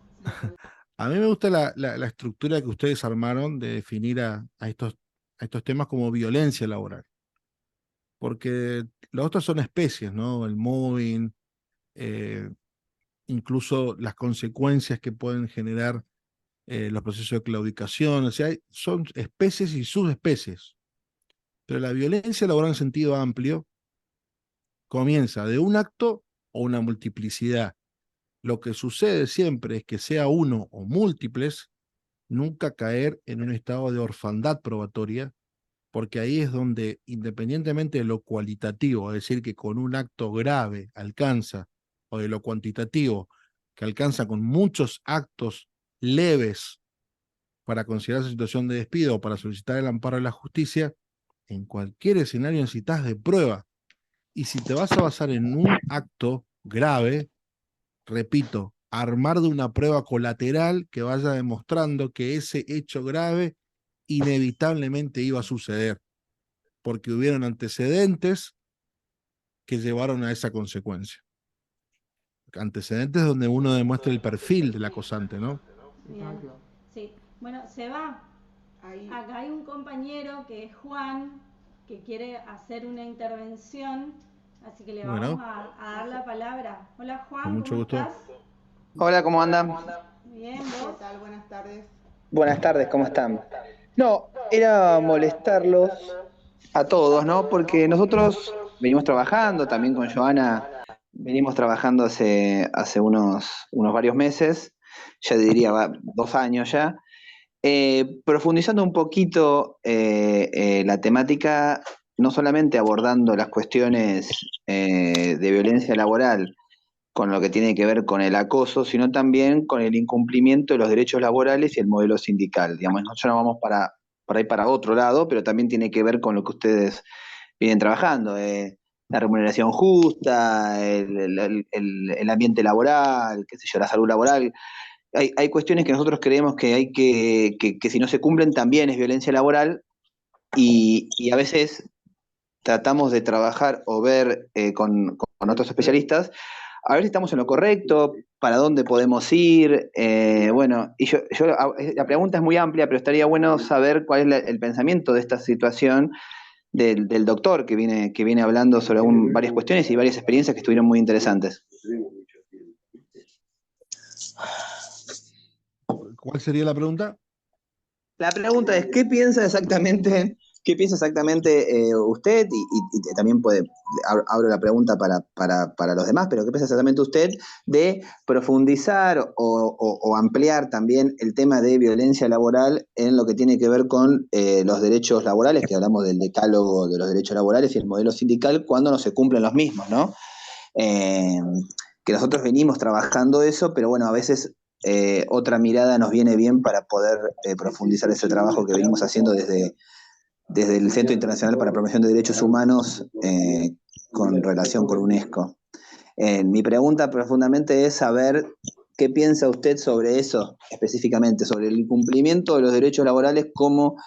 A mí me gusta la estructura que ustedes armaron de definir a estos temas como violencia laboral, porque los otros son especies, ¿no? El mobbing, eh, incluso las consecuencias que pueden generar los procesos de claudicación, o sea, son especies y subespecies. Pero la violencia laboral en sentido amplio comienza de un acto o una multiplicidad. Lo que sucede siempre es que sea uno o múltiples, nunca caer en un estado de orfandad probatoria, porque ahí es donde, independientemente de lo cualitativo, es decir, que con un acto grave alcanza, o de lo cuantitativo, que alcanza con muchos actos leves para considerar su situación de despido o para solicitar el amparo de la justicia, en cualquier escenario necesitas de prueba. Y si te vas a basar en un acto grave, repito, armar de una prueba colateral que vaya demostrando que ese hecho grave inevitablemente iba a suceder, porque hubieron antecedentes que llevaron a esa consecuencia. Antecedentes donde uno demuestra el perfil del acosante, ¿no? Bien. Sí. Bueno, se va. Ahí. Acá hay un compañero que es Juan, que quiere hacer una intervención, así que le vamos Bueno, a dar la palabra. Hola con Juan, mucho ¿cómo gusto. estás? Hola, ¿cómo andan? Bien, ¿Qué ¿vos? tal? Buenas tardes. Buenas tardes, ¿cómo están? No, era molestarlos a todos, ¿no? Porque nosotros venimos trabajando, también con Joana, venimos trabajando hace unos varios meses, ya diría 2 años ya, profundizando un poquito la temática, no solamente abordando las cuestiones de violencia laboral, con lo que tiene que ver con el acoso, sino también con el incumplimiento de los derechos laborales y el modelo sindical. Digamos, nosotros no vamos para por ahí para otro lado, pero también tiene que ver con lo que ustedes vienen trabajando. La remuneración justa, el ambiente laboral, qué sé yo, la salud laboral. Hay cuestiones que nosotros creemos que hay que si no se cumplen también es violencia laboral y a veces tratamos de trabajar o ver con otros especialistas a ver si estamos en lo correcto, para dónde podemos ir. Bueno, y la pregunta es muy amplia, pero estaría bueno saber cuál es el pensamiento de esta situación del doctor que viene hablando sobre varias cuestiones y varias experiencias que estuvieron muy interesantes. ¿Cuál sería la pregunta? La pregunta es, ¿qué piensa exactamente usted? Y también abro la pregunta para los demás, pero ¿qué piensa exactamente usted de profundizar o ampliar también el tema de violencia laboral en lo que tiene que ver con los derechos laborales, que hablamos del decálogo de los derechos laborales y el modelo sindical, cuando no se cumplen los mismos, ¿no? Que nosotros venimos trabajando eso, pero bueno, a veces otra mirada nos viene bien para poder profundizar ese trabajo que venimos haciendo desde el Centro Internacional para la Promoción de Derechos Humanos con relación con UNESCO. Mi pregunta profundamente es saber qué piensa usted sobre eso específicamente, sobre el incumplimiento de los derechos laborales como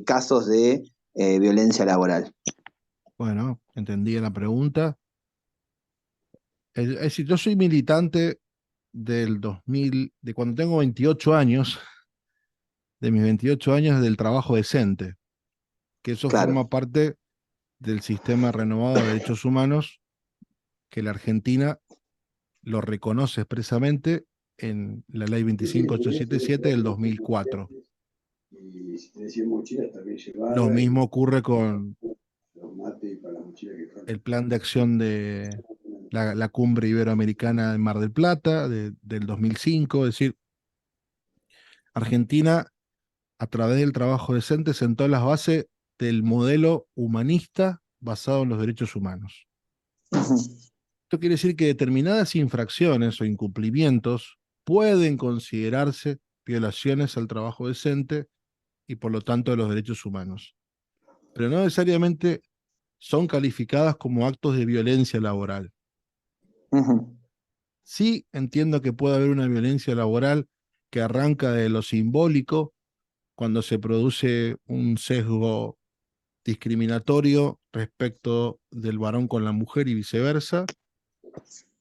casos de violencia laboral. Bueno, entendí la pregunta. Es decir, yo soy militante del 2000, de cuando tengo 28 años, de mis 28 años del trabajo decente, que eso Claro. forma parte del sistema renovado de derechos humanos que la Argentina lo reconoce expresamente en la ley 25877 del 2004. Lo mismo ocurre con el plan de acción de la cumbre iberoamericana en Mar del Plata del 2005, es decir, Argentina a través del trabajo decente sentó las bases del modelo humanista basado en los derechos humanos. Esto quiere decir que determinadas infracciones o incumplimientos pueden considerarse violaciones al trabajo decente y por lo tanto de los derechos humanos, pero no necesariamente son calificadas como actos de violencia laboral. Sí entiendo que puede haber una violencia laboral que arranca de lo simbólico, cuando se produce un sesgo discriminatorio respecto del varón con la mujer y viceversa,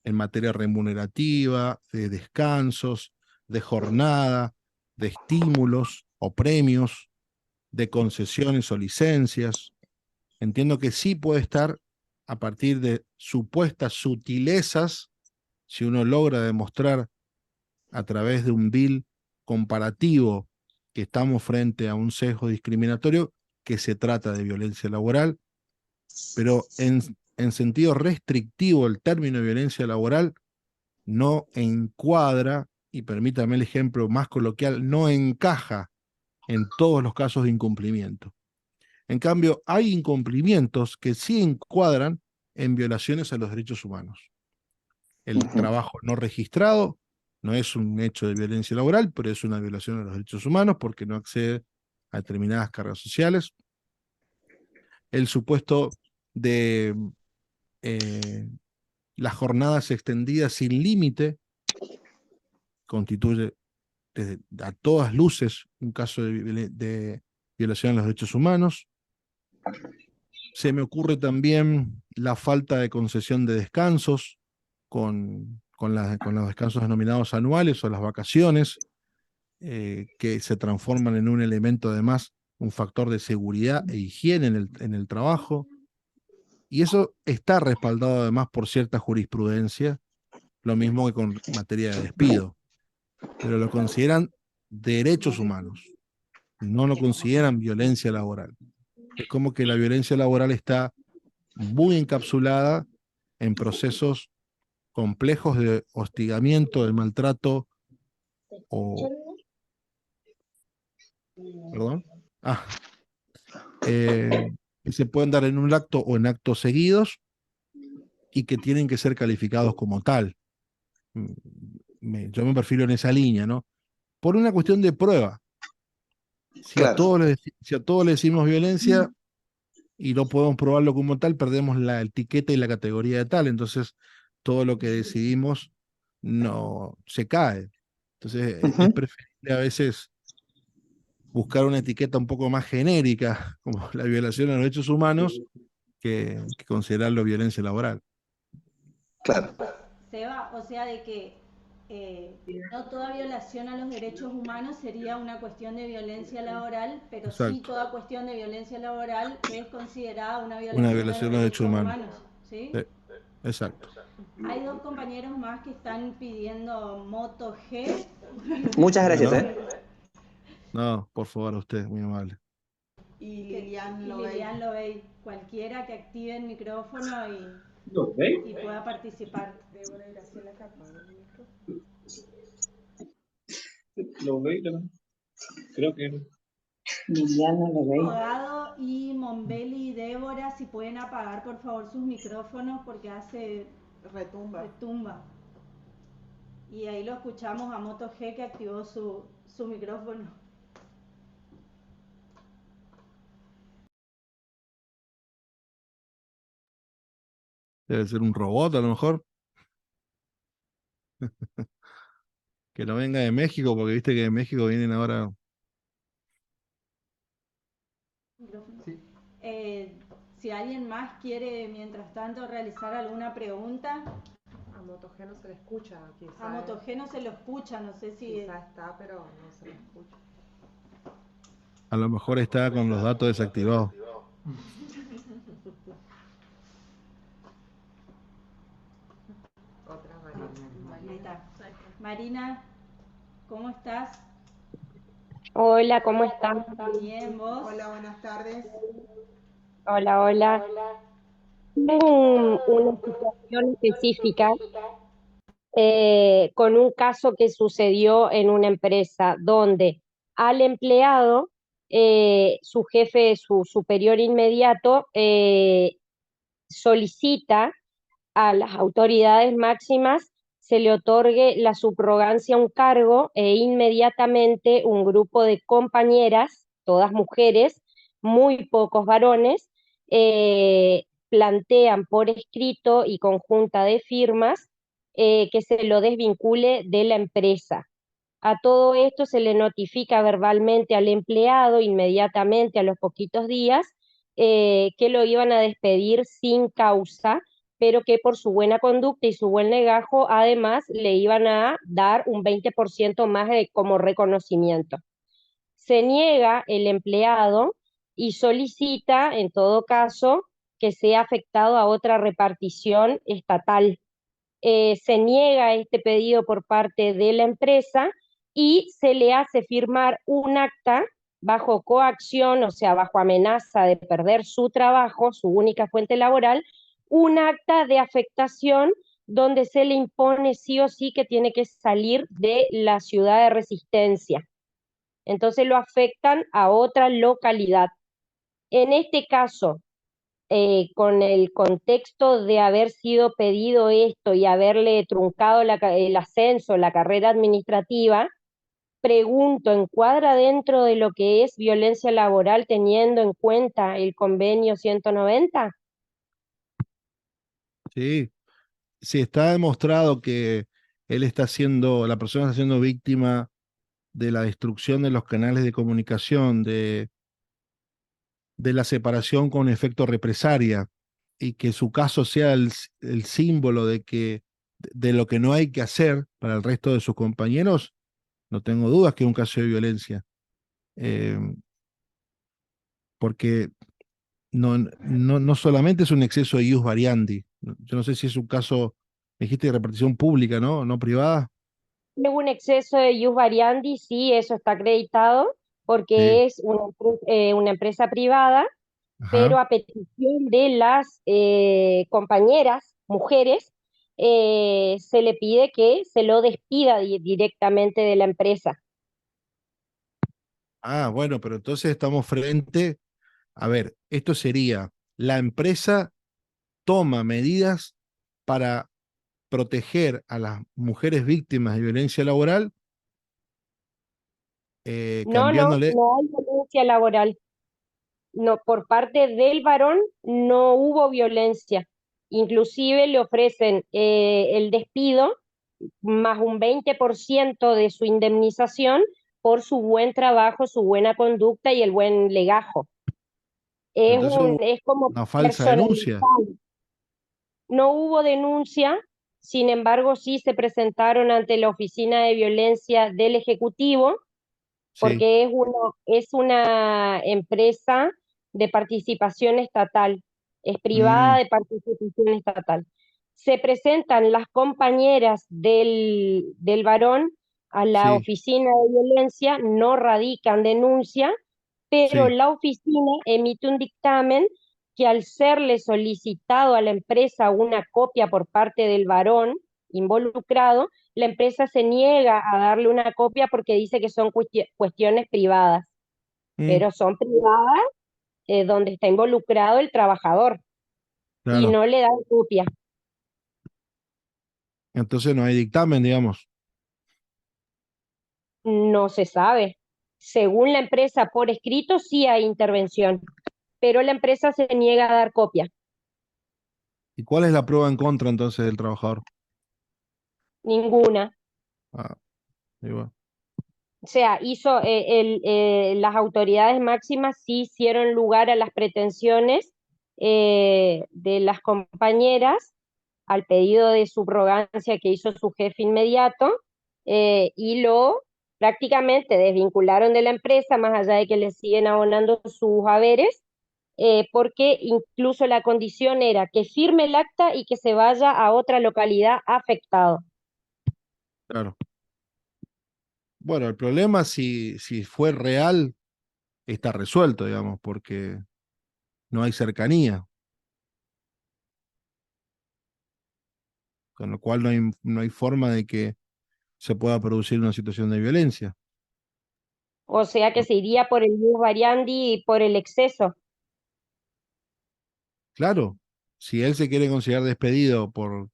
en materia remunerativa, de descansos, de jornada, de estímulos o premios, de concesiones o licencias. Entiendo que sí puede estar a partir de supuestas sutilezas, si uno logra demostrar a través de un bill comparativo que estamos frente a un sesgo discriminatorio, que se trata de violencia laboral, pero en sentido restrictivo el término de violencia laboral no encuadra, y permítame el ejemplo más coloquial, no encaja en todos los casos de incumplimiento. En cambio, hay incumplimientos que sí encuadran en violaciones a los derechos humanos. El trabajo no registrado no es un hecho de violencia laboral, pero es una violación a los derechos humanos porque no accede a determinadas cargas sociales. El supuesto de las jornadas extendidas sin límite constituye a todas luces un caso de violación a los derechos humanos. Se me ocurre también la falta de concesión de descansos con los descansos denominados anuales o las vacaciones, que se transforman en un elemento además, un factor de seguridad e higiene en el trabajo. Y eso está respaldado además por cierta jurisprudencia, lo mismo que con materia de despido, pero lo consideran derechos humanos, no lo consideran violencia laboral. Es como que la violencia laboral está muy encapsulada en procesos complejos de hostigamiento, de maltrato o... Perdón. Que se pueden dar en un acto o en actos seguidos y que tienen que ser calificados como tal. Yo me perfilo en esa línea, ¿no? Por una cuestión de prueba. Si a Claro. todos le decimos violencia y no podemos probarlo como tal, perdemos la etiqueta y la categoría de tal. Entonces, todo lo que decidimos no se cae. Entonces, es preferible a veces buscar una etiqueta un poco más genérica, como la violación a los derechos humanos, que considerarlo violencia laboral. Claro. Seba, o sea, de que no toda violación a los derechos humanos sería una cuestión de violencia laboral, pero sí Exacto. toda cuestión de violencia laboral es considerada una Una violación de los violación a los derechos derechos humanos. humanos, ¿sí? Sí, exacto. Hay dos compañeros más que están pidiendo Moto G. Muchas gracias, Bueno, no, por favor, a usted, muy amable. Y Lilian Lobey. Lilian Lobey, cualquiera que active el micrófono y pueda participar. Débora y Graciela Capa. Lo veis, creo que Liliana Lobey. Abogado y Mombelli y Débora, si pueden apagar por favor sus micrófonos porque hace retumba. Y ahí lo escuchamos a Moto G que activó su micrófono. Debe ser un robot a lo mejor. Que no venga de México, porque viste que de México vienen ahora. Sí. Si alguien más quiere, mientras tanto, realizar alguna pregunta. a Moto G no se le escucha. Quizá A Moto G no se lo escucha, no sé si... Quizá está, pero no se le escucha. A lo mejor está con los datos desactivados. Otra Marina. Ahí está. Marina, ¿cómo estás? Hola, ¿cómo están? Bien, ¿vos? Hola, buenas tardes. Hola, hola. Tengo una situación específica con un caso que sucedió en una empresa donde al empleado, su jefe, su superior inmediato, solicita a las autoridades máximas se le otorgue la subrogancia a un cargo e inmediatamente un grupo de compañeras, todas mujeres, muy pocos varones, plantean por escrito y conjunta de firmas que se lo desvincule de la empresa. A todo esto se le notifica verbalmente al empleado inmediatamente a los poquitos días que lo iban a despedir sin causa, pero que por su buena conducta y su buen legajo, además, le iban a dar un 20% más como reconocimiento. Se niega el empleado y solicita, en todo caso, que sea afectado a otra repartición estatal. Se niega este pedido por parte de la empresa y se le hace firmar un acta bajo coacción, o sea, bajo amenaza de perder su trabajo, su única fuente laboral, un acta de afectación donde se le impone sí o sí que tiene que salir de la ciudad de resistencia. Entonces lo afectan a otra localidad. En este caso, con el contexto de haber sido pedido esto y haberle truncado el ascenso, la carrera administrativa, pregunto, ¿encuadra dentro de lo que es violencia laboral teniendo en cuenta el convenio 190? Sí, si está demostrado que la persona está siendo víctima de la destrucción de los canales de comunicación, de la separación con efecto represaria, y que su caso sea el símbolo de lo que no hay que hacer para el resto de sus compañeros, no tengo dudas que es un caso de violencia. Porque no solamente es un exceso de ius variandi. Yo no sé si es un caso, me dijiste, de repartición pública, ¿no? No privada. Es un exceso de ius variandi, sí, eso está acreditado, Sí. porque es una empresa privada, pero Ajá. a petición de las compañeras, mujeres, se le pide que se lo despida directamente de la empresa. Ah, bueno, pero entonces estamos frente, a ver, esto sería, la empresa toma medidas para proteger a las mujeres víctimas de violencia laboral, No, no, cambiándole. no hay violencia laboral. No, por parte del varón no hubo violencia. Inclusive le ofrecen el despido más un 20% de su indemnización por su buen trabajo, su buena conducta y el buen legajo. Entonces hubo Es como una falsa denuncia. personalizado. No hubo denuncia, sin embargo, sí se presentaron ante la Oficina de Violencia del Ejecutivo, Sí, porque es una empresa de participación estatal, es privada mm, de participación estatal. Se presentan las compañeras del varón a la sí, Oficina de Violencia, no radican denuncia, pero sí, la oficina emite un dictamen que al serle solicitado a la empresa una copia por parte del varón involucrado, la empresa se niega a darle una copia porque dice que son cuestiones privadas, mm, pero son privadas donde está involucrado el trabajador y claro. no le dan copia. Entonces no hay dictamen, digamos. No se sabe. Según la empresa por escrito sí hay intervención, pero la empresa se niega a dar copia. ¿Y cuál es la prueba en contra entonces del trabajador? Ninguna. Ah, igual. O sea, las autoridades máximas sí hicieron lugar a las pretensiones de las compañeras al pedido de subrogancia que hizo su jefe inmediato y lo prácticamente desvincularon de la empresa, más allá de que le siguen abonando sus haberes, porque incluso la condición era que firme el acta y que se vaya a otra localidad afectado. Claro. Bueno, el problema si fue real está resuelto, digamos, porque no hay cercanía, con lo cual no hay forma de que se pueda producir una situación de violencia. O sea que se iría por el bus variandi y por el exceso. Claro, si él se quiere considerar despedido por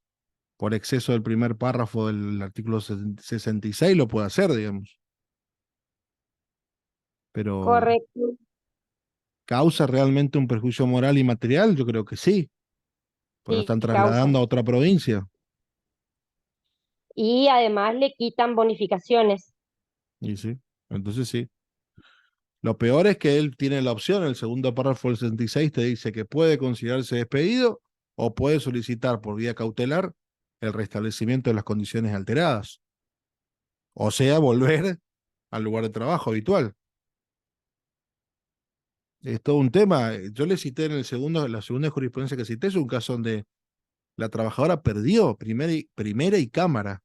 exceso del primer párrafo del artículo 66, lo puede hacer, digamos. Pero Correcto. ¿causa realmente un perjuicio moral y material? Yo creo que sí, porque lo Sí, están causa. trasladando a otra provincia. Y además le quitan bonificaciones. Y sí, entonces sí. Lo peor es que él tiene la opción, el segundo párrafo del 66 te dice que puede considerarse despedido o puede solicitar por vía cautelar el restablecimiento de las condiciones alteradas. O sea, volver al lugar de trabajo habitual. Es todo un tema. Yo le cité la segunda jurisprudencia que cité, es un caso donde la trabajadora perdió primera y cámara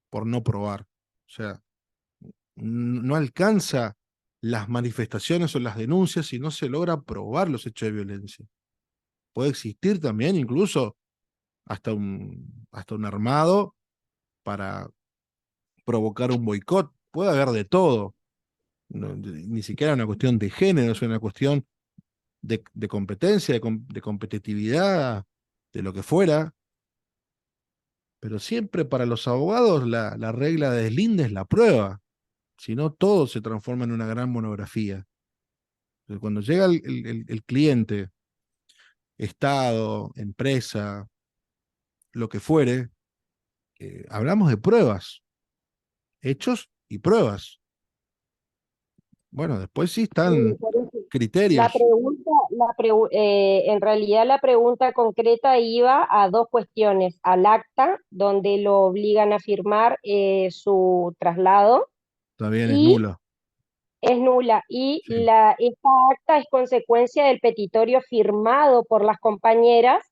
por no probar. O sea, no alcanza las manifestaciones o las denuncias si no se logra probar los hechos de violencia. Puede existir también incluso hasta un armado para provocar un boicot. Puede haber de todo. No, ni siquiera una cuestión de género, es una cuestión de competencia, de competitividad, de lo que fuera. Pero siempre para los abogados la regla de deslinde es la prueba. Si no, todo se transforma en una gran monografía. Entonces, cuando llega el cliente, Estado, empresa, lo que fuere, hablamos de pruebas, hechos y pruebas. Bueno, después sí están Por eso, La criterios. pregunta, en realidad la pregunta concreta iba a dos cuestiones, al acta, donde lo obligan a firmar su traslado, También es y nula. es nula, y Sí. esta acta es consecuencia del petitorio firmado por las compañeras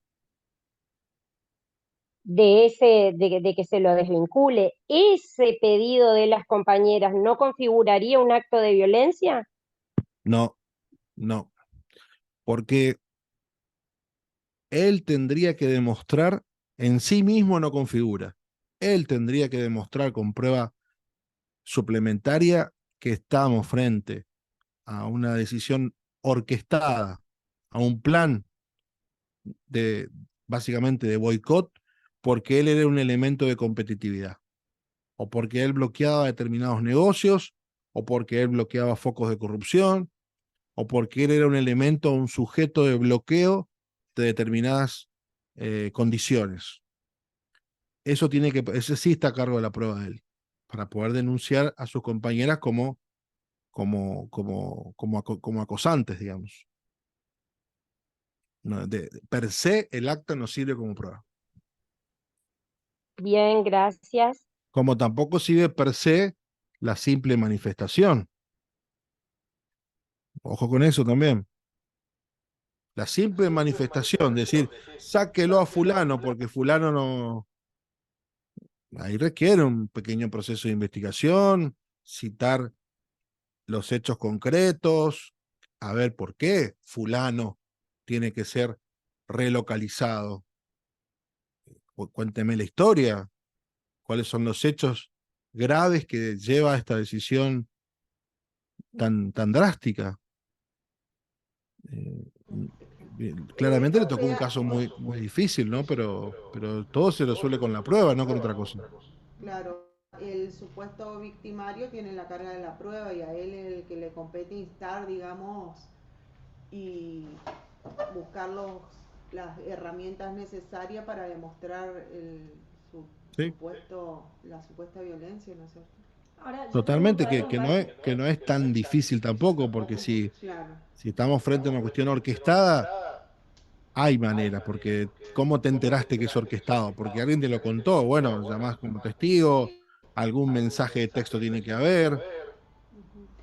de que se lo desvincule. ¿Ese pedido de las compañeras no configuraría un acto de violencia? No, no. Porque él tendría que demostrar, en sí mismo no configura. Él tendría que demostrar con prueba suplementaria que estamos frente a una decisión orquestada, a un plan de básicamente de boicot, porque él era un elemento de competitividad, o porque él bloqueaba determinados negocios, o porque él bloqueaba focos de corrupción, o porque él era un elemento o un sujeto de bloqueo de determinadas condiciones. Ese sí está a cargo de la prueba de él, para poder denunciar a sus compañeras como acosantes, digamos. No, per se, el acta no sirve como prueba. Bien, gracias. Como tampoco sirve per se la simple manifestación. Ojo con eso también. La simple manifestación, decir, sáquelo a fulano porque fulano no... Ahí requiere un pequeño proceso de investigación, citar los hechos concretos, a ver por qué fulano tiene que ser relocalizado. Cuénteme la historia, cuáles son los hechos graves que lleva a esta decisión tan drástica. Claramente le tocó un caso muy difícil, ¿no? Pero todo se resuelve con la prueba, no con otra cosa. Claro, el supuesto victimario tiene la carga de la prueba y a él es el que le compete instar, digamos, y buscar las herramientas necesarias para demostrar ¿Sí? la supuesta violencia, ¿no es cierto? Ahora, yo tengo Totalmente, para que no es tan difícil tampoco, porque si Claro. estamos frente a una cuestión orquestada, hay manera, porque ¿cómo te enteraste que es orquestado? Porque alguien te lo contó, bueno, llamás como testigo, algún mensaje de texto tiene que haber. O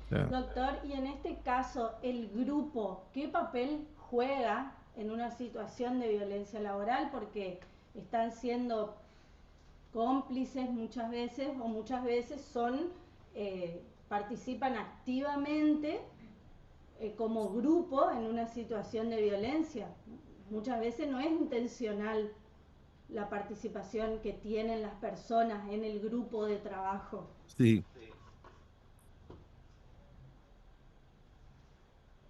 sea, Doctor, y en este caso, el grupo, ¿qué papel juega en una situación de violencia laboral? Porque están siendo cómplices muchas veces o muchas veces participan activamente como grupo en una situación de violencia. Muchas veces no es intencional la participación que tienen las personas en el grupo de trabajo. sí.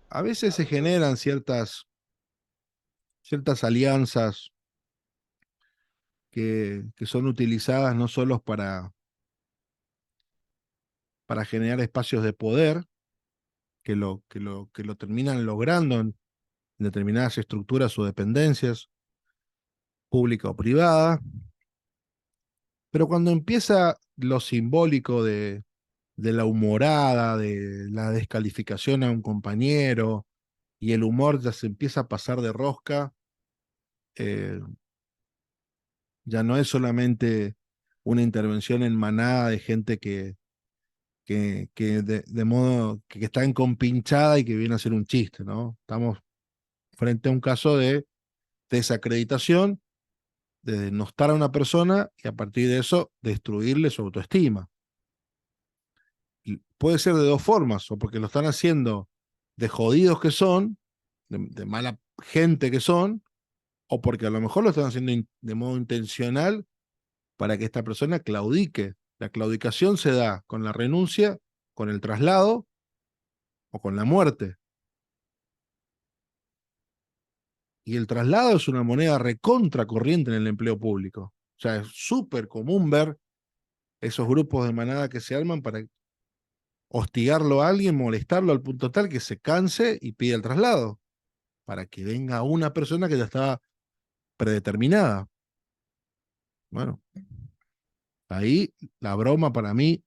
A veces se generan ciertas alianzas que son utilizadas no solo para generar espacios de poder, que lo terminan logrando en determinadas estructuras o dependencias, pública o privada, pero cuando empieza lo simbólico de la humorada, de la descalificación a un compañero, y el humor ya se empieza a pasar de rosca, eh, ya no es solamente una intervención en manada de gente que de modo que está encompinchada y que viene a ser un chiste, ¿no? Estamos frente a un caso de desacreditación, de denostar a una persona y a partir de eso destruirle su autoestima. Y puede ser de dos formas, o porque lo están haciendo de jodidos que son, de mala gente que son, o porque a lo mejor lo están haciendo de modo intencional para que esta persona claudique. La claudicación se da con la renuncia, con el traslado o con la muerte. Y el traslado es una moneda recontra corriente en el empleo público. O sea, es súper común ver esos grupos de manada que se arman para hostigarlo a alguien, molestarlo al punto tal que se canse y pide el traslado, para que venga una persona que ya estaba predeterminada. Bueno, ahí la broma para mí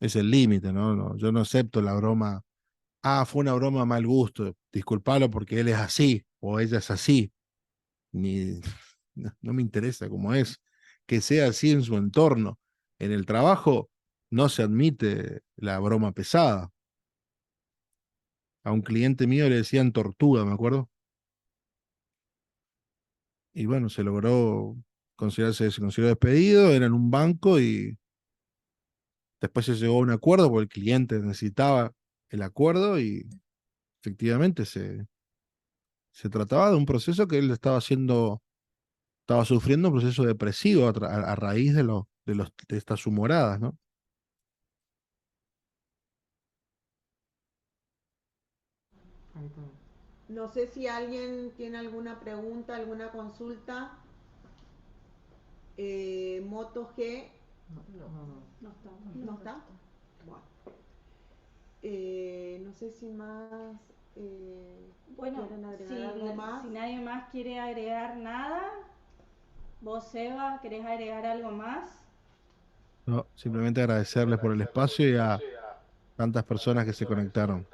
es el límite, ¿no? Yo no acepto la broma. Ah, fue una broma a mal gusto, disculpalo porque él es así o ella es así. Ni, no me interesa cómo es, que sea así en su entorno. En el trabajo no se admite la broma pesada. A un cliente mío le decían tortuga, me acuerdo. Y bueno, se consideró despedido, era en un banco y después se llegó a un acuerdo porque el cliente necesitaba el acuerdo y efectivamente se trataba de un proceso que él estaba sufriendo un proceso depresivo a raíz de estas humoradas, ¿no? No sé si alguien tiene alguna pregunta, alguna consulta. Moto G. No, no. ¿No está? Bueno. No sé si más Bueno, quieren agregar si, algo más. si nadie más quiere agregar nada, vos, Eva, ¿querés agregar algo más? No, simplemente agradecerles por el espacio y a tantas personas que se conectaron.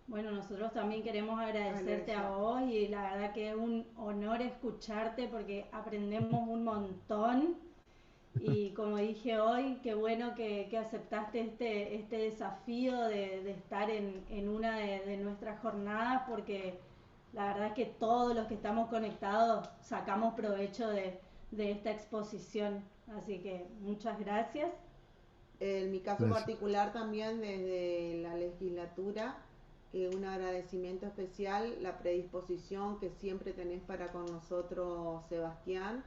Bueno, nosotros también queremos agradecerte a vos y la verdad que es un honor escucharte porque aprendemos un montón y como dije hoy, qué bueno que aceptaste este desafío de estar en una de nuestras jornadas porque la verdad es que todos los que estamos conectados sacamos provecho de esta exposición, así que muchas gracias. En mi caso Gracias. particular también desde la legislatura, un agradecimiento especial, la predisposición que siempre tenés para con nosotros, Sebastián,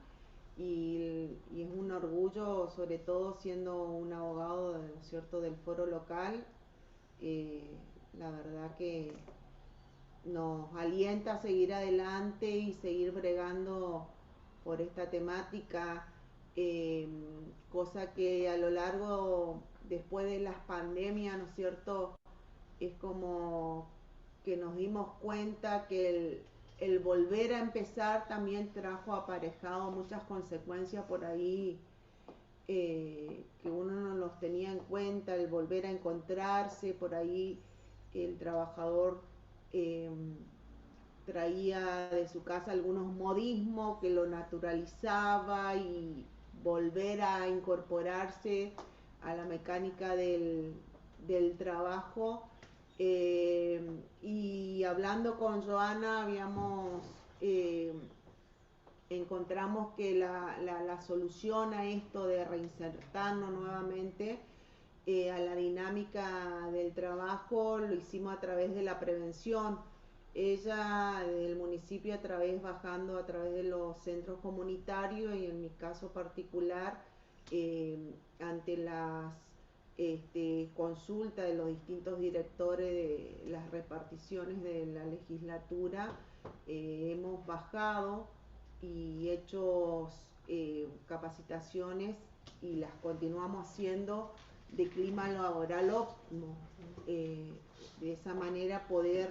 y es un orgullo, sobre todo siendo un abogado, ¿cierto?, del foro local. La verdad que nos alienta a seguir adelante y seguir bregando por esta temática, cosa que a lo largo, después de las pandemias, ¿no es cierto?, es como que nos dimos cuenta que el volver a empezar también trajo aparejado muchas consecuencias por ahí, que uno no los tenía en cuenta, el volver a encontrarse, por ahí el trabajador eh, traía de su casa algunos modismos que lo naturalizaba y volver a incorporarse a la mecánica del trabajo. Y hablando con Joana encontramos que la solución a esto de reinsertarnos nuevamente a la dinámica del trabajo lo hicimos a través de la prevención. Ella del municipio bajando a través de los centros comunitarios y en mi caso particular ante las consultas de los distintos directores de las reparticiones de la legislatura, hemos bajado y hecho capacitaciones y las continuamos haciendo de clima laboral óptimo, de esa manera poder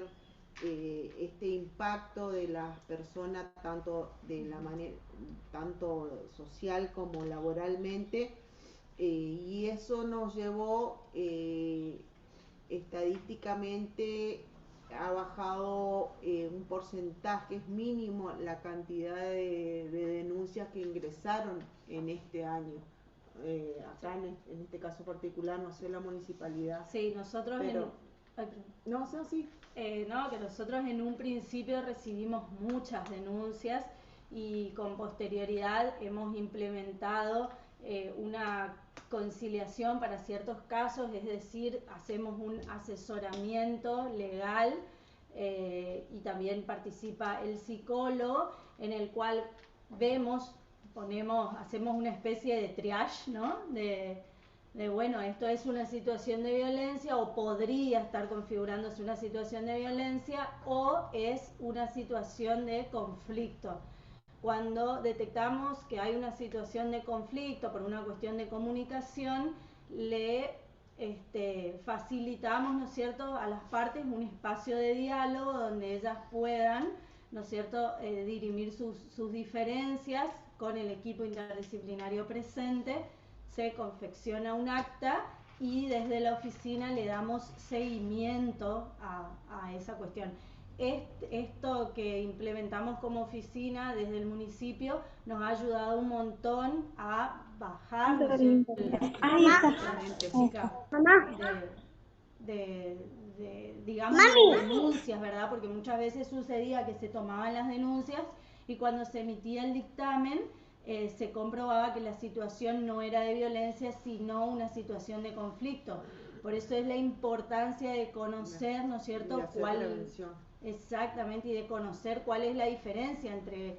este impacto de las personas tanto de la manera tanto social como laboralmente, y eso nos llevó estadísticamente ha bajado un porcentaje mínimo la cantidad de denuncias que ingresaron en este año. Acá en este caso particular, no sé la municipalidad. Sí, nosotros pero, no, sí. No, que nosotros en un principio recibimos muchas denuncias y con posterioridad hemos implementado una conciliación para ciertos casos, es decir, hacemos un asesoramiento legal y también participa el psicólogo en el cual hacemos una especie de triage, ¿no? De bueno, esto es una situación de violencia o podría estar configurándose una situación de violencia o es una situación de conflicto. Cuando detectamos que hay una situación de conflicto por una cuestión de comunicación, le facilitamos, ¿no es cierto?, a las partes un espacio de diálogo donde ellas puedan, ¿no es cierto?, dirimir sus diferencias con el equipo interdisciplinario presente. Se confecciona un acta y desde la oficina le damos seguimiento a esa cuestión. Esto que implementamos como oficina desde el municipio nos ha ayudado un montón a bajar la estadística digamos, de denuncias, ¿verdad? Porque muchas veces sucedía que se tomaban las denuncias y cuando se emitía el dictamen se comprobaba que la situación no era de violencia, sino una situación de conflicto. Por eso es la importancia de conocer, ¿no es cierto?, exactamente, y de conocer cuál es la diferencia entre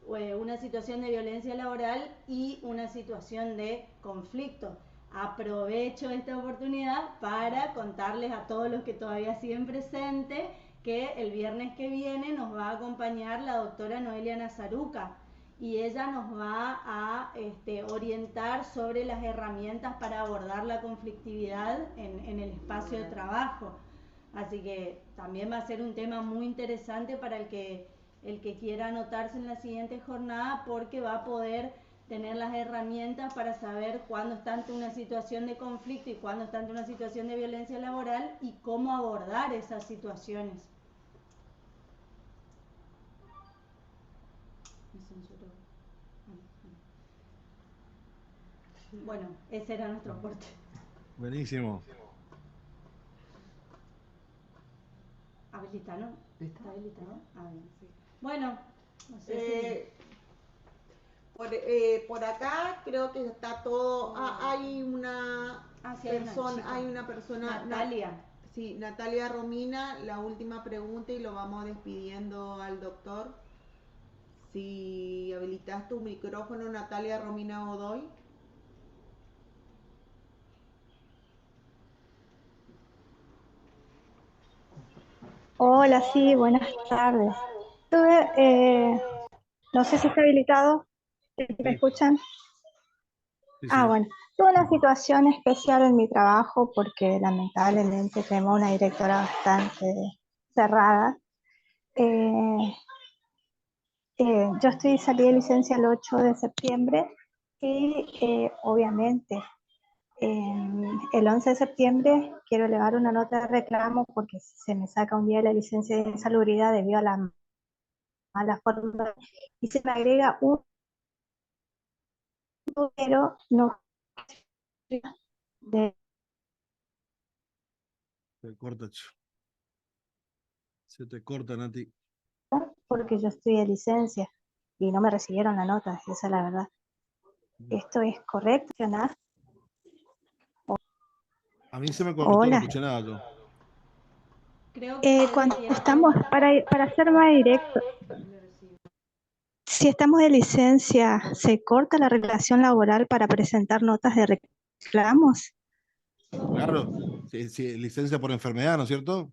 una situación de violencia laboral y una situación de conflicto. Aprovecho esta oportunidad para contarles a todos los que todavía siguen presentes que el viernes que viene nos va a acompañar la doctora Noelia Nazaruca y ella nos va a orientar sobre las herramientas para abordar la conflictividad en el espacio de trabajo. Así que también va a ser un tema muy interesante para el que quiera anotarse en la siguiente jornada, porque va a poder tener las herramientas para saber cuándo está ante una situación de conflicto y cuándo está ante una situación de violencia laboral y cómo abordar esas situaciones. Bueno, ese era nuestro aporte. Buenísimo. Habilita, ¿no? ¿Está habilitado? Ah, bien, sí. Bueno, no sé por acá creo que está todo. Hay una sí, persona, hay una persona. Natalia. Sí, Natalia Romina, la última pregunta y lo vamos despidiendo al doctor. Si habilitas tu micrófono, Natalia Romina Godoy. Hola, sí, buenas tardes. No sé si está habilitado, ¿me escuchan? Sí, Bueno, tuve una situación especial en mi trabajo porque lamentablemente tenemos una directora bastante cerrada. Yo salí de licencia el 8 de septiembre y obviamente el 11 de septiembre quiero elevar una nota de reclamo porque se me saca un día de la licencia de insalubridad debido a la mala forma y se me agrega un pero no de Se corta, se te corta, Nati. porque yo estoy de licencia y no me recibieron la nota, esa es la verdad. ¿Esto es correcto, ¿no? A mí se me cortó, no Hola. escuché nada yo. Creo que Cuando estamos, para ser más directo, si estamos de licencia, ¿se corta la relación laboral para presentar notas de reclamos? Claro, sí, licencia por enfermedad, ¿no es cierto?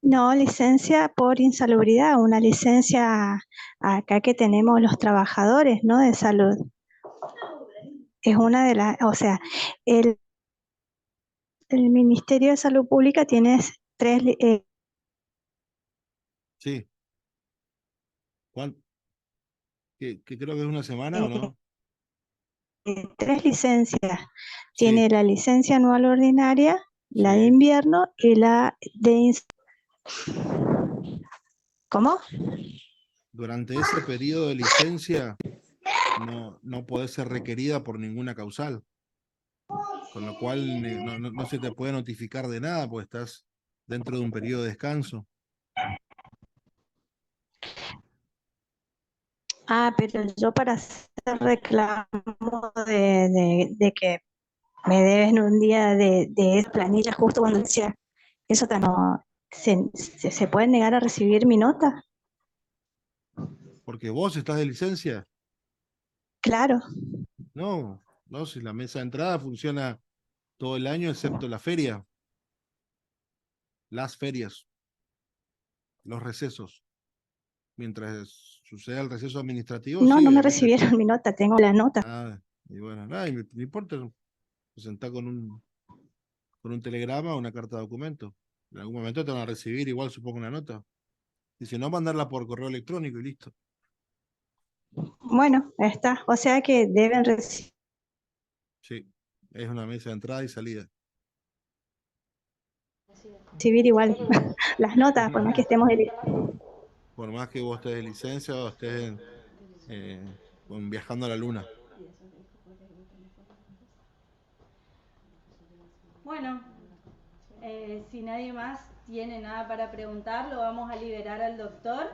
No, licencia por insalubridad, una licencia acá que tenemos los trabajadores, ¿no? De salud. Es una de las, o sea, el Ministerio de Salud Pública tiene tres, Sí. ¿Cuál? Que creo que es una semana, ¿o no? tres licencias. Sí, Tiene la licencia anual ordinaria, la de sí. invierno y la de... ¿Cómo? Durante ese periodo de licencia no podés ser requerida por ninguna causal, con lo cual no se te puede notificar de nada, porque estás dentro de un periodo de descanso. Pero yo para hacer reclamo de que me deben un día de esa planilla justo cuando decía, eso no, se puede negar a recibir mi nota. Porque vos estás de licencia. Claro. No, si la mesa de entrada funciona todo el año excepto la feria, las ferias, los recesos. Mientras suceda el receso administrativo, No, sí, no me obviamente. recibieron mi nota, tengo la nota. Y bueno, nada, y no importa, presentá con un telegrama o una carta de documento. En algún momento te van a recibir igual, supongo, una nota. Y si no, mandarla por correo electrónico y listo. Bueno, está. O sea que deben recibir Sí, es una mesa de entrada y salida. igual las notas, por más que estemos Por más que vos estés de licencia o estés viajando a la luna. Bueno, si nadie más tiene nada para preguntar, lo vamos a liberar al doctor.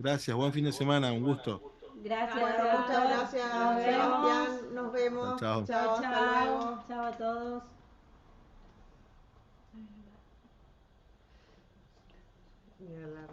Gracias, buen fin de semana, un gusto. Gracias. Bueno, muchas gracias, Nos vemos. Sebastián. Nos vemos. Chao. Chao, Hasta luego. chao a todos. Y a la